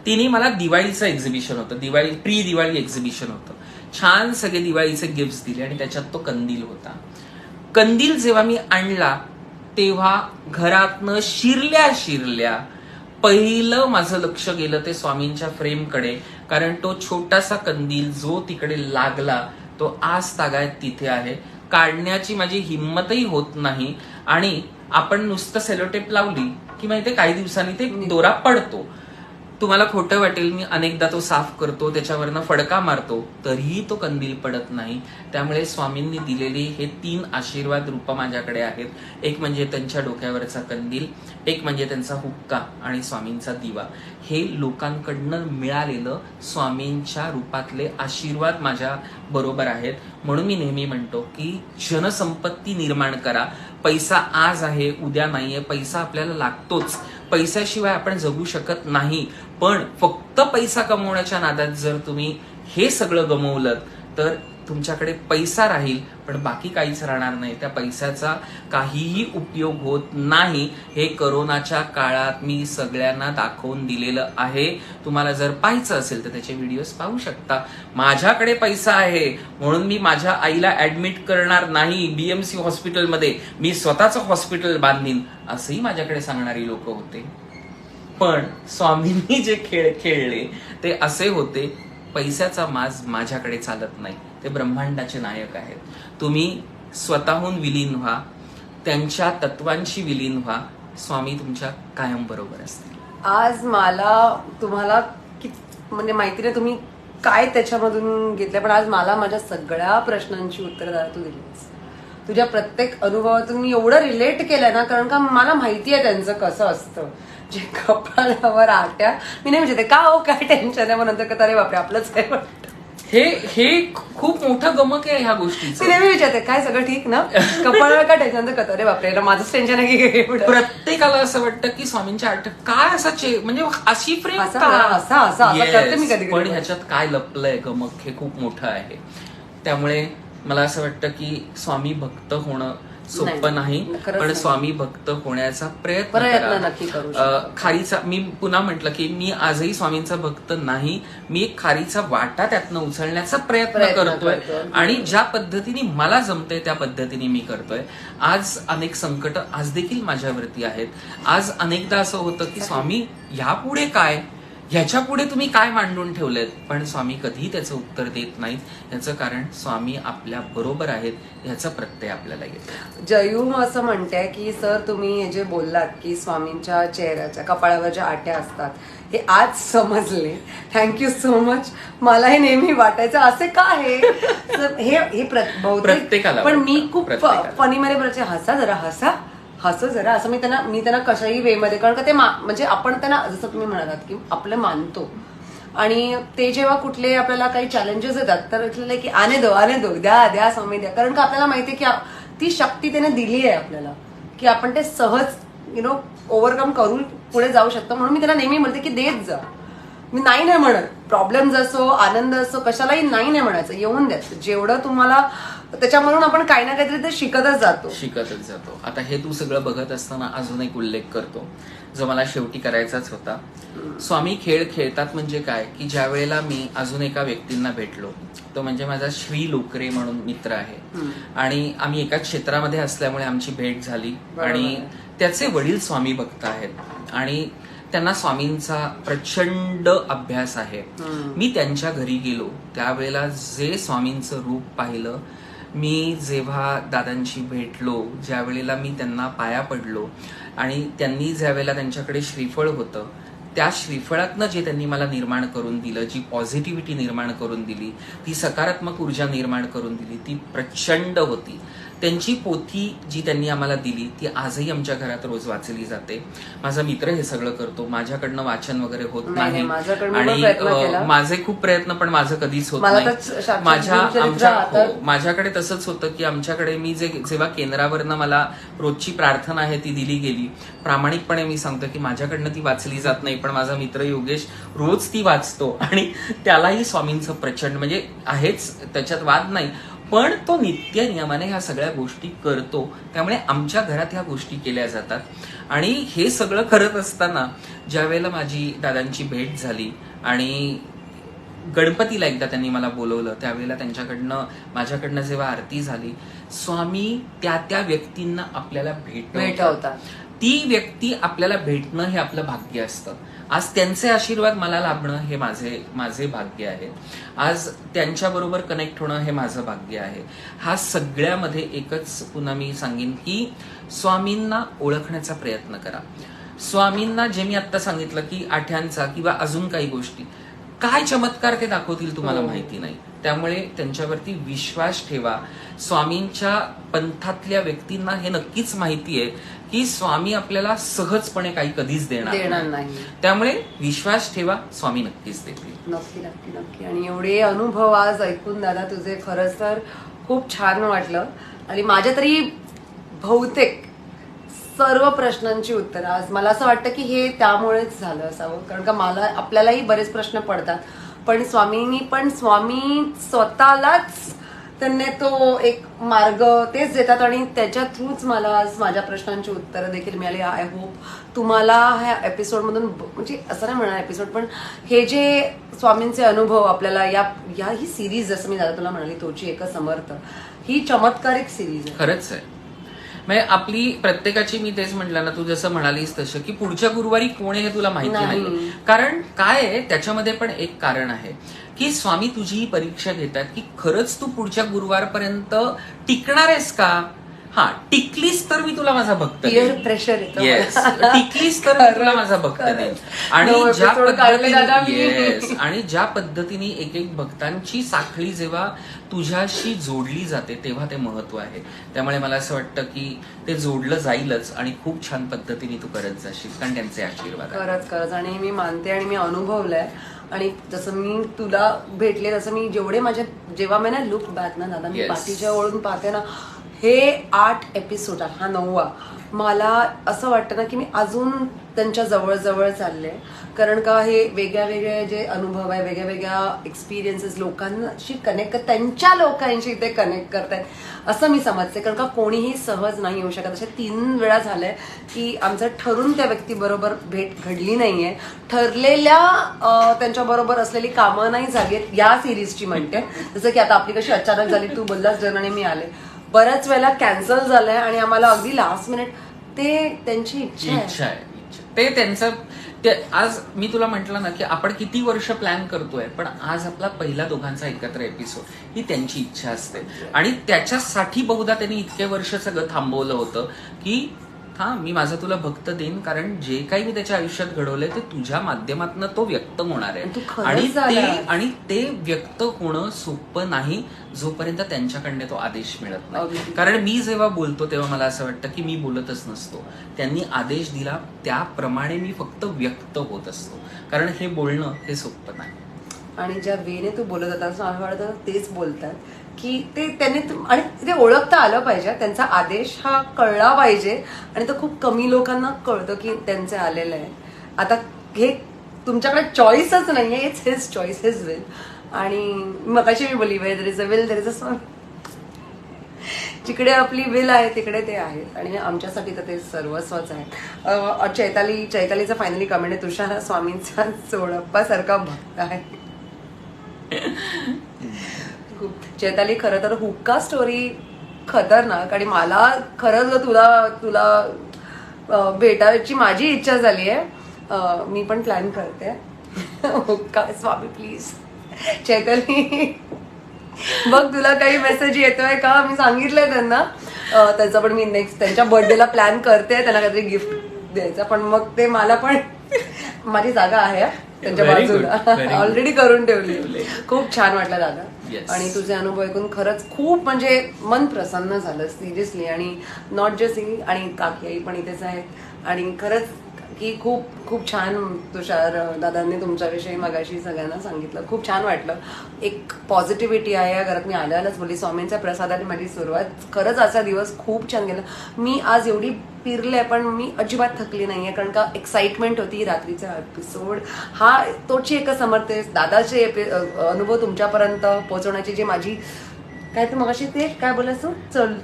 तिने मला दिवाळीचं एक्झिबिशन होतं, प्री दिवाळी एक्झिबिशन होतं. छान सगळे दिवाळीचे गिफ्ट दिले आणि त्याच्यात तो कंदील होता. कंदील जेव्हा मी आणला तेव्हा घरातनं शिरल्या पहिलं माझं लक्ष गेलं ते स्वामींच्या फ्रेमकडे, कारण तो छोटासा कंदील जो तिकडे लागला तो आज तागायत तिथे आहे. काढण्याची माझी हिंमतही होत नाही आणि आपण नुसतं सेलोटेप लावली की माहितीये काही दिवसांनी ते दोरा पडतो. तुम्हाला खोटं वाटेल, मी अनेकदा तो साफ करतो, त्याच्यावरनं फडका मारतो, तरीही तो कंदील पडत नाही. त्यामुळे स्वामींनी दिलेली हे 3 आशीर्वाद रूप माझ्याकडे आहेत. एक म्हणजे त्यांच्या डोक्यावरचा कंदील, एक म्हणजे त्यांचा हुक्का आणि स्वामींचा दिवा. हे लोकांकडनं मिळालेलं स्वामींच्या रूपातले आशीर्वाद माझ्या बरोबर आहेत. म्हणून मी नेहमी म्हणतो की जनसंपत्ती निर्माण करा. पैसा आज आहे, उद्या नाहीये. पैसा आपल्याला लागतोच, पैशाशिवाय आपण जगू शकत नाही. पण फक्त पैसा कमवण्याच्या नादात जर तुम्ही हे सगळं गमवलं तर तुमच्याकडे पैसा राहील पण बाकी काहीच राहणार नाही. त्या पैशाचा काहीही उपयोग होत नाही. हे करोनाच्या काळात मी सगळ्यांना दाखवून दिलेलं आहे. तुम्हाला जर पाहायचं असेल तर त्याचे व्हिडिओज पाहू शकता. माझ्याकडे पैसा आहे म्हणून मी माझ्या आईला ऍडमिट करणार नाही बीएमसी हॉस्पिटलमध्ये, मी स्वतःचं हॉस्पिटल बांधीन, असंही माझ्याकडे सांगणारी लोक होते. पण स्वामींनी जे खेळ खेळले ते असे होते, पैशाचा माज माझ्याकडे चालत नाही. ते ब्रह्मांडाचे नायक आहेत. तुम्ही स्वतःहून विलीन व्हा, त्यांच्या तत्वांशी विलीन व्हा, स्वामी तुमच्या कायम बरोबर असतील. आज मला तुम्हाला म्हणजे माहिती नाही तुम्ही काय त्याच्यामधून घेतलं, पण आज मला माझ्या सगळ्या प्रश्नांची उत्तरं तू दिलीस. तुझ्या प्रत्येक अनुभवातून मी एवढं रिलेट केलंय ना, कारण का मला माहिती आहे त्यांचं कसं असतं. जे कपाळावर आट्या, मी नाही म्हणजे ते का हो काय टेन्शन आहे, मग नंतर का अरे बापरे आपलंच आहे. हे खूप मोठं गमक आहे ह्या गोष्टीचं. ती नेहमी विचारते काय सगळं ठीक ना, कपाळाला काय टेन्शन, तर कळतं अरे बापरे माझंच टेन्शन आहे की एवढं. प्रत्येकाला असं वाटतं की स्वामींच्या काय असा म्हणजे अशी प्रेम करते मी कधी पण ह्याच्यात काय लपलंय गमक हे खूप मोठं आहे. त्यामुळे मला असं वाटतं की स्वामी भक्त होणं सोपं नाही, पण स्वामी भक्त होण्याचा प्रयत्न नक्की करू. खारीचा मी पुन्हा म्हटलं की मी आजही स्वामींचा भक्त नाही, मी एक खारीचा वाटा त्यातनं उचलण्याचा प्रयत्न करतोय आणि ज्या पद्धतीने मला जमतंय त्या पद्धतीने मी करतोय. आज अनेक संकट आज देखील माझ्यावरती आहेत. आज अनेकदा असं होतं की स्वामी ह्यापुढे काय, ह्याच्या पुढे तुम्ही काय मांडून ठेवलेत, पण स्वामी कधीही त्याचं उत्तर देत नाहीत. याचं कारण स्वामी आपल्या बरोबर आहेत ह्याचा प्रत्यय आपल्याला येतो. जयू असं म्हणते की सर तुम्ही हे जे बोललात की स्वामींच्या चेहऱ्याच्या कपाळावर ज्या आट्या असतात हे आज समजले, थँक्यू सो मच. मला हे नेहमी वाटायचं असे का आहे हे प्रत्येकाला, पण मी खूप फनी मध्ये बोलायचे हसा जरा हसं जरा असं मी त्यांना कशाही वे मध्ये, कारण का ते म्हणजे आपण त्यांना जसं तुम्ही म्हणालात की आपलं मानतो आणि ते जेव्हा कुठले आपल्याला काही चॅलेंजेस येतात तर की आने दो द्या स्वामी द्या, कारण का आपल्याला माहितीये की ती शक्ती त्याने दिली आहे आपल्याला की आपण ते सहज ओव्हरकम करून पुढे जाऊ शकतो. म्हणून मी त्यांना नेहमी म्हणते की देत जा. मी नाही म्हणत, प्रॉब्लेम्स असो आनंद असो कशालाही नाही म्हणायचं, येऊन द्यायचं जेवढं तुम्हाला, त्याच्यामधून आपण काही ना काहीतरी ते शिकतच जातो. आता हे तू सगळं बघत असताना अजून एक उल्लेख करतो जो मला शेवटी करायचाच होता. स्वामी खेळ खेळतात म्हणजे काय की ज्या वेळेला मी अजून एका व्यक्तींना भेटलो, तो म्हणजे माझा श्री लोकरे म्हणून मित्र आहे आणि आम्ही एकाच क्षेत्रामध्ये असल्यामुळे आमची भेट झाली आणि त्याचे वडील स्वामी भक्त आहेत आणि त्यांना स्वामींचा प्रचंड अभ्यास आहे. मी त्यांच्या घरी गेलो त्यावेळेला जे स्वामींचं रूप पाहिलं, मी जेव्हा दादांशी भेटलो, ज्या वेळेला मी त्यांना पाया पडलो आणि त्यांनी ज्या वेळेला त्यांच्याकडे श्रीफळ होतं, त्या श्रीफळातनं जे त्यांनी मला निर्माण करून दिलं, जी पॉझिटिव्हिटी निर्माण करून दिली, ती सकारात्मक ऊर्जा निर्माण करून दिली, ती प्रचंड होती. त्यांची पोथी जी त्यांनी आम्हाला दिली ती आजही आमच्या घरात रोज वाचली जाते. माझा मित्र हे सगळं करतो, माझ्याकडनं वाचन वगैरे होत नाही आणि माझे खूप प्रयत्न पण माझं कधीच होत नाही. माझ्याकडे तसंच होतं की आमच्याकडे मी जेव्हा केंद्रावरनं मला रोजची प्रार्थना आहे ती दिली गेली, प्रामाणिकपणे मी सांगतो की माझ्याकडनं ती वाचली जात नाही, पण माझा मित्र योगेश रोज ती वाचतो आणि त्यालाही स्वामींचं प्रचंड म्हणजे आहेच, त्याच्यात वाद नाही, पण तो नित्य नियमाने ह्या सगळ्या गोष्टी करतो. त्यामुळे आमच्या घरात ह्या गोष्टी केल्या जातात. आणि हे सगळं करत असताना ज्या वेळेला माझी दादांची भेट झाली आणि गणपतीला एकदा त्यांनी मला बोलवलं, त्यावेळेला त्यांच्याकडनं माझ्याकडनं जेव्हा आरती झाली, स्वामी त्या व्यक्तींना आपल्याला भेटवतात. ती व्यक्ती आपल्याला भेटणं हे आपलं भाग्य असतं. आज त्यांचे आशीर्वाद मला लाभणं हे माझे भाग्य आहे. आज त्यांच्याबरोबर कनेक्ट होणं हे माझं भाग्य आहे. हा सगळ्यामध्ये एकच पुन्हा मी सांगेन की स्वामींना ओळखण्याचा प्रयत्न करा. स्वामींना जे मी आता सांगितलं की आठ्यांचा किंवा अजून काही गोष्टी, काय चमत्कार ते दाखवतील तुम्हाला माहिती नाही. त्यामुळे त्यांच्यावरती विश्वास ठेवा. स्वामींच्या पंथातल्या व्यक्तींना हे नक्कीच माहिती आहे की स्वामी आपल्याला सहजपणे काही कधीच देणार नाही. त्यामुळे विश्वास ठेवा, स्वामी नक्कीच देतील. नक्की. आणि एवढे अनुभव आज ऐकून दादा तुझे खरंच तर खूप छान वाटलं आणि माझ्या तरी बहुतेक सर्व प्रश्नांची उत्तरं आज मला असं वाटतं की हे त्यामुळेच झालं असावं, कारण का आपल्यालाही बरेच प्रश्न पडतात, पण स्वामी स्वतःलाच त्यांनी तो एक मार्ग तेच देतात आणि त्याच्या थ्रूच मला आज माझ्या प्रश्नांची उत्तरं देखील मिळाली. आय होप तुम्हाला ह्या एपिसोडमधून, म्हणजे असं नाही म्हणणार एपिसोड, पण हे जे स्वामींचे अनुभव आपल्याला ही सिरीज, जसं मी दादा तुला म्हणाली तोची एक समर्थ, ही चमत्कारिक सिरीज आहे. खरंच आहे. म्हणजे आपली प्रत्येकाची, मी तेच म्हटलं ना, तू जसं म्हणालीस तसं की पुढच्या गुरुवारी कोण आहे हे तुला माहिती नाही. कारण काय आहे त्याच्यामध्ये पण एक कारण आहे की स्वामी तुझी ही परीक्षा घेतात की खरंच तू पुढच्या गुरुवारपर्यंत टिकणार आहेस का. हा, टिकलीस तर मी तुला माझा भक्त देईन. प्रेशर येतं. येस, टिकलीस तर मी तुला माझा भक्त देईन. आणि ज्या पद्धतीने एक भक्तांची साखळी जेव्हा तुझ्याशी जोडली जाते तेव्हा ते महत्व आहे. त्यामुळे मला असं वाटतं की ते जोडलं जाईलच आणि खूप छान पद्धतीने तू करत जाशील, कारण त्यांचे आशीर्वाद. खरंच आणि मी मानते आणि मी अनुभवलंय आणि जसं मी तुला भेटले तसं मी जेव्हा मी ना लुक बॅक ना दादा, मी Yes. पाठीच्या ओळून पाहते ना, हे 8 एपिसोड हा 9वा, मला असं वाटतं ना की मी अजून त्यांच्या जवळ चालले. कारण का हे वेगळ्या वेगळ्या जे अनुभव आहे, वेगळ्या वेगळ्या एक्सपिरियन्सेस लोकांशी कनेक्ट त्यांच्या लोकांशी ते कनेक्ट करतायत असं मी समजते. कारण का कोणीही सहज नाही येऊ शकत. अशा 3 वेळा झालंय की आमचं ठरून त्या व्यक्तीबरोबर भेट घडली नाहीये, ठरलेल्या त्यांच्याबरोबर असलेली कामं नाही झाली आहेत या सिरीजची म्हणते. जसं की आता आपली कशी अचानक झाली, तू बोललास जण आणि मी आले, बऱ्याच वेळेला कॅन्सल झालंय आणि आम्हाला अगदी लास्ट मिनिट ते त्यांची इच्छा आहे. ते त्यांचं आज मी तुला म्हटलं ना की आपण किती वर्ष प्लॅन करतोय, पण आज आपला पहिला दोघांचा एकत्र एपिसोड ही त्यांची इच्छा असते. आणि त्याच्यासाठी बहुधा त्यांनी इतके वर्ष सगळं थांबवलं होतं की मी माझा तुला भक्त देईन, कारण जे काही मी त्याच्या आयुष्यात घडवलंय ते तुझ्या माध्यमातून तो व्यक्त होणार आहे. आणि ते व्यक्त होणं सोपं नाही जोपर्यंत त्यांच्याकडनं तो आदेश मिळत नाही. कारण मी जेव्हा बोलतो तेव्हा मला असं वाटतं की मी बोलतच नसतो, त्यांनी आदेश दिला त्याप्रमाणे मी फक्त व्यक्त होत असतो. कारण हे बोलणं हे सोपं नाही. आणि ज्या वेने तू बोलत होता असं मला वाटतं तेच बोलतात की ते त्यांनी आणि ते ओळखता आलं पाहिजे, त्यांचा आदेश हा कळला पाहिजे. आणि तो खूप कमी लोकांना कळतं की त्यांचे आलेलं आहे. आता हे तुमच्याकडे चॉईसच नाहीये, it's his choice, his will. आणि मगाशी मी बोलली there is a will, there is a स्वामी. जिकडे आपली विल आहे तिकडे ते आहे आणि आमच्यासाठी तर ते सर्वस्वच आहे. चैतालीचा फायनली कमेंट आहे, तुषार हा स्वामींचा सोडप्पासारखा भक्त आहे. चैताली खरं तर हुक्का स्टोरी खतरनाक. आणि मला खरंच तुला भेटायची माझी इच्छा झाली आहे. मी पण प्लॅन करते. हुक्का स्वामी प्लीज. चैताली बघ तुला काही मेसेज येतोय का, मी सांगितलंय त्यांना. त्याचा पण मी नेक्स्ट त्यांच्या बर्थडेला प्लॅन करते, त्यांना काहीतरी गिफ्ट द्यायचा. पण मग ते मला पण माझी जागा आहे त्यांच्या बाजूला ऑलरेडी करून ठेवली. खूप छान वाटलं दादा. आणि तुझे अनुभव ऐकून खरंच खूप म्हणजे मन प्रसन्न झालं सिरियसली. आणि नॉट जस्ट ही, आणि काकी आई पण इथेच आहेत. आणि खरंच की खूप खूप छान तुषार दादांनी तुमच्याविषयी मगाशी सगळ्यांना सांगितलं. खूप छान वाटलं. एक पॉझिटिव्हिटी आहे या घरात. मी आल्यालाच बोलली स्वामींच्या प्रसादाने माझी सुरुवात. खरंच असा दिवस खूप छान गेला. मी आज एवढी फिरले पण मी अजिबात थकली नाहीये, कारण का एक्साइटमेंट होती. रात्रीचा एपिसोड हा तोची एक समर्थते दादाचे अनुभव तुमच्यापर्यंत पोहोचवण्याची जी माझी काय तू मगाशी ते काय बोलायचं चल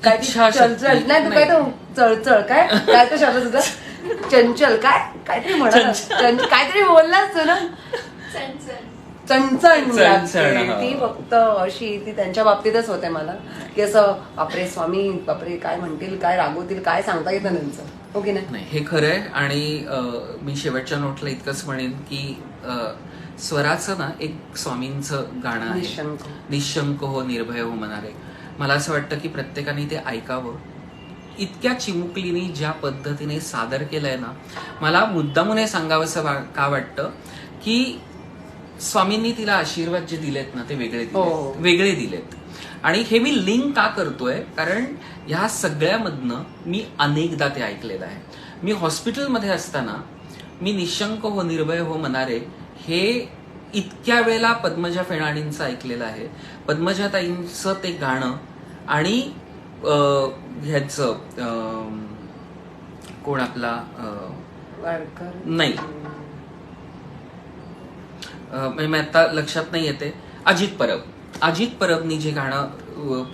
काय चलचल नाही तू काय तो चळचळ काय काय तो शब्द तुझा चंचल काहीतरी म्हणा काहीतरी बोललास तू ना चणचण. ती फक्त अशी ती त्यांच्या बाबतीतच होते मला की असं बापरे स्वामी बापरे काय म्हणतील, काय रागवतील, काय सांगता येतं त्यांचं. ओके नाही हे खरं आहे. आणि मी शेवटच्या नोटला इतकंच म्हणेन की स्वराचं ना एक स्वामींचं गाणं आहे, निशंक हो निर्भय हो म्हणाले. मला असं वाटतं की प्रत्येकाने ते ऐकावं. इतक्या चिमुकलीने ज्या पद्धतीने सादर केलंय ना, मला मुद्दामून हे सांगावंसं का वाटतं की स्वामींनी तिला आशीर्वाद जे दिलेत ना ते वेगळे दिलेत. आणि हे मी लिंक का करतोय, कारण ह्या सगळ्यामधनं मी अनेकदा ते ऐकलेलं आहे. मी हॉस्पिटलमध्ये असताना मी निशंक हो निर्भय हो म्हणारे हे इतक्या वेळेला पद्मजा फेणाणींचं ऐकलेलं आहे. पद्मजाताईंचं ते गाणं आणि ह्याचं कोण आपला नाही मी आता लक्षात नाही येते, अजित परबनी जे गाणं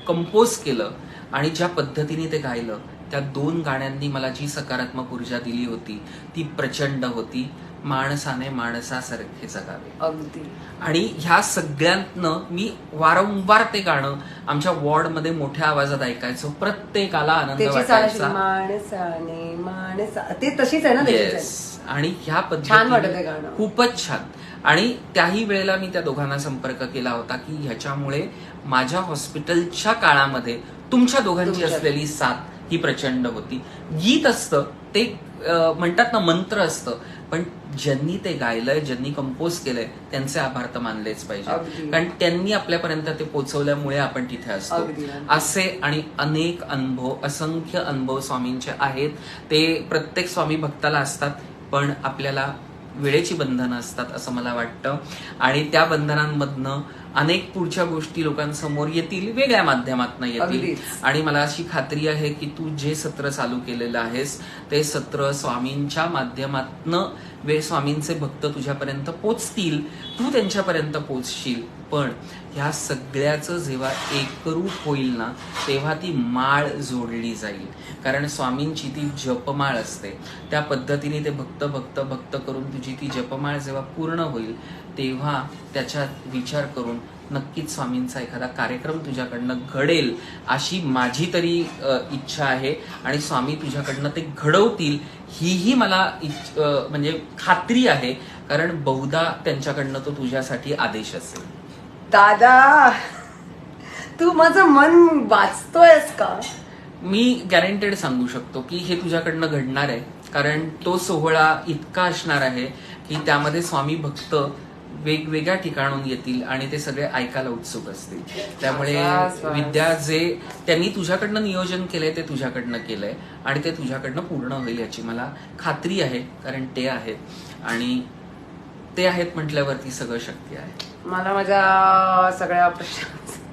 कंपोज केलं आणि ज्या पद्धतीने ते गायलं, त्या 2 गाण्यांनी मला जी सकारात्मक ऊर्जा दिली होती ती प्रचंड होती. माणसाने माणसासारखे जगावे. अगदी. आणि ह्या सगळ्यांतनं मी वारंवार ते गाणं आमच्या वॉर्डमध्ये मोठ्या आवाजात ऐकायचो. प्रत्येकाला आनंद वाटायचा. माणसाने माणसा ते तशीच आहे ना. आणि ह्या पद्धतीने खूपच छान. आणि त्याही वेळेला मी त्या दोघांना संपर्क केला होता की ह्याच्यामुळे माझ्या हॉस्पिटलच्या काळामध्ये तुमच्या दोघांची असलेली साथ ही प्रचंड होती. गीत असतं ते म्हणतात ना मंत्र असतं, पण ज्यांनी ते गायलंय, ज्यांनी कंपोज केलंय त्यांचे आभार तर मानलेच पाहिजे, कारण त्यांनी आपल्यापर्यंत ते पोहोचवल्यामुळे आपण तिथे असतो. असे आणि अनेक अनुभव, असंख्य अनुभव स्वामींचे आहेत. ते प्रत्येक स्वामी भक्ताला असतात, पण आपल्याला वेळेची बंधनं असतात असं मला वाटतं. आणि त्या बंधनांमधनं अनेक पुढच्या गोष्टी लोकांसमोर येतील, वेगळ्या माध्यमातून येतील. अगदीच. आणि मला अशी खात्री आहे की तू जे सत्र चालू केलेलं आहेस ते सत्र स्वामींच्या माध्यमातनं स्वामींचे भक्त तुझ्यापर्यंत पोचतील, तू त्यांच्यापर्यंत पोचशील. पण ह्या सगळ्याचं जेव्हा एकरूप होईल ना, तेव्हा ती माळ जोडली जाईल. कारण स्वामींची ती जपमाळ असते, त्या पद्धतीने ते भक्त भक्त भक्त करून तुझी ती जपमाळ जेव्हा पूर्ण होईल, तेव्हा त्याच्यात विचार करून नक्कीच स्वामींचा एखादा कार्यक्रम तुझ्याकडनं घडेल अशी माझी तरी इच्छा आहे. आणि स्वामी तुझ्याकडनं ते घडवतील हीही मला म्हणजे खात्री आहे. कारण बहुधा त्यांच्याकडनं तो तुझ्यासाठी आदेश असेल. दादा, तू माझं मन वाचतोयस का? मी गॅरंटेड सांगू शकतो की हे तुझ्याकडनं घडणार आहे. कारण तो सोहळा इतका असणार आहे की त्यामध्ये स्वामी भक्त वेगवेगळ्या ठिकाणून येतील आणि ते सगळे ऐकायला उत्सुक असतील. त्यामुळे विद्या जे त्यांनी तुझ्याकडनं नियोजन केलंय ते तुझ्याकडनं केलंय आणि ते तुझ्याकडनं पूर्ण होईल याची मला खात्री आहे. कारण ते आहेत आणि ते आहेत म्हटल्यावरती सगळं शक्य आहे. मला माझ्या सगळ्या प्रश्नांचं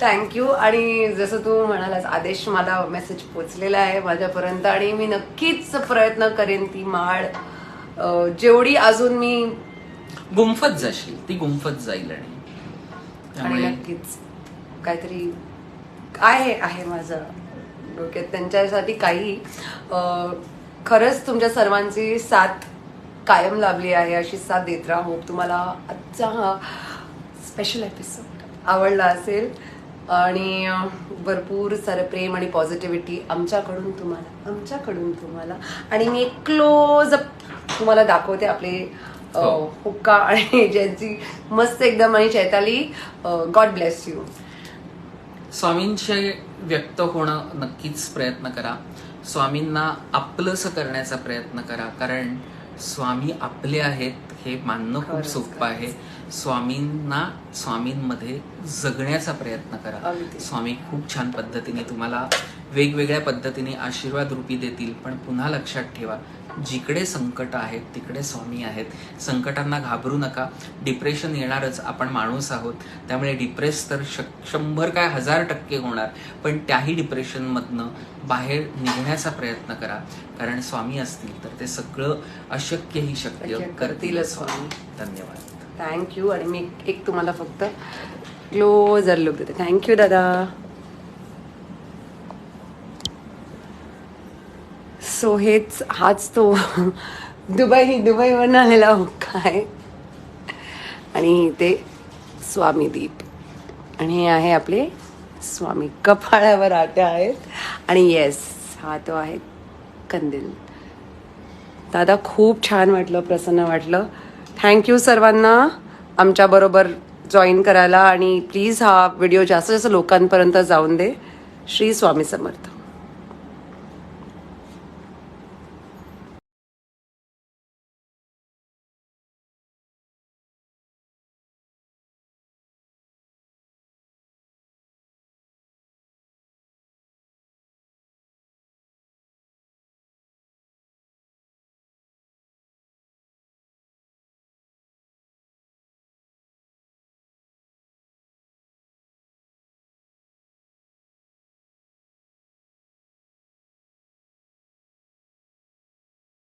थँक्यू. आणि जसं तू म्हणालास, आदेश, मला मेसेज पोचलेला आहे माझ्यापर्यंत आणि मी नक्कीच प्रयत्न करेन ती माळ जेवढी अजून मी गुंफत जाशील ती गुंफत जाईल. आणि नक्कीच काहीतरी आहे माझं डोक्यात त्यांच्यासाठी काही. खरंच तुमच्या सर्वांची साथ कायम लाभली आहे, अशी साथ देत राहा. होप तुम्हाला आजचा हा स्पेशल एपिसोड आवडला असेल आणि भरपूर सारं प्रेम आणि पॉझिटिव्हिटी आमच्याकडून तुम्हाला. आणि मी एक क्लोज अप तुम्हाला दाखवते आपले हुक्का आणि ज्यांची मस्त एकदम. आणि चैताली, गॉड ब्लेस यू. स्वामींचे व्यक्त होणं नक्कीच प्रयत्न करा. स्वामींना आपलंसं करण्याचा प्रयत्न करा. कारण स्वामी आपले आहेत हे मानणं खूप सोपं आहे. स्वामींमध्ये जगण्याचा प्रयत्न करा. स्वामी खूप छान पद्धतीने तुम्हाला वेगवेगळ्या पद्धतीने आशीर्वाद रूपी देतील. पण पुन्हा लक्षात ठेवा, जिकडे संकट आहेत तिकडे स्वामी आहेत. संकटांना घाबरू नका. डिप्रेशन येणारच, आपण माणूस आहोत. त्यामुळे डिप्रेस तर 100 काय 1000% होणार. पण त्याही डिप्रेशनमधनं बाहेर निघण्याचा प्रयत्न करा. कारण स्वामी असतील तर ते सगळं अशक्यही शक्य करतीलच स्वामी. धन्यवाद. थँक्यू. आणि मी एक तुम्हाला फक्त क्लोजर लुक देते. थँक्यू दादा. सो हाच तो दुबईवरून आलेला हुक्का आहे आणि ते स्वामी दीप. आणि हे आहे आपले स्वामी. कपाळावर आट्या आहेत आणि येस, हा तो आहे कंदील. दादा, खूप छान वाटलं, प्रसन्न वाटलं. थँक्यू सर्वांना आमच्याबरोबर जॉईन करायला. आणि प्लीज हा व्हिडिओ जास्तीत जास्त लोकांपर्यंत जाऊन दे. श्री स्वामी समर्थ.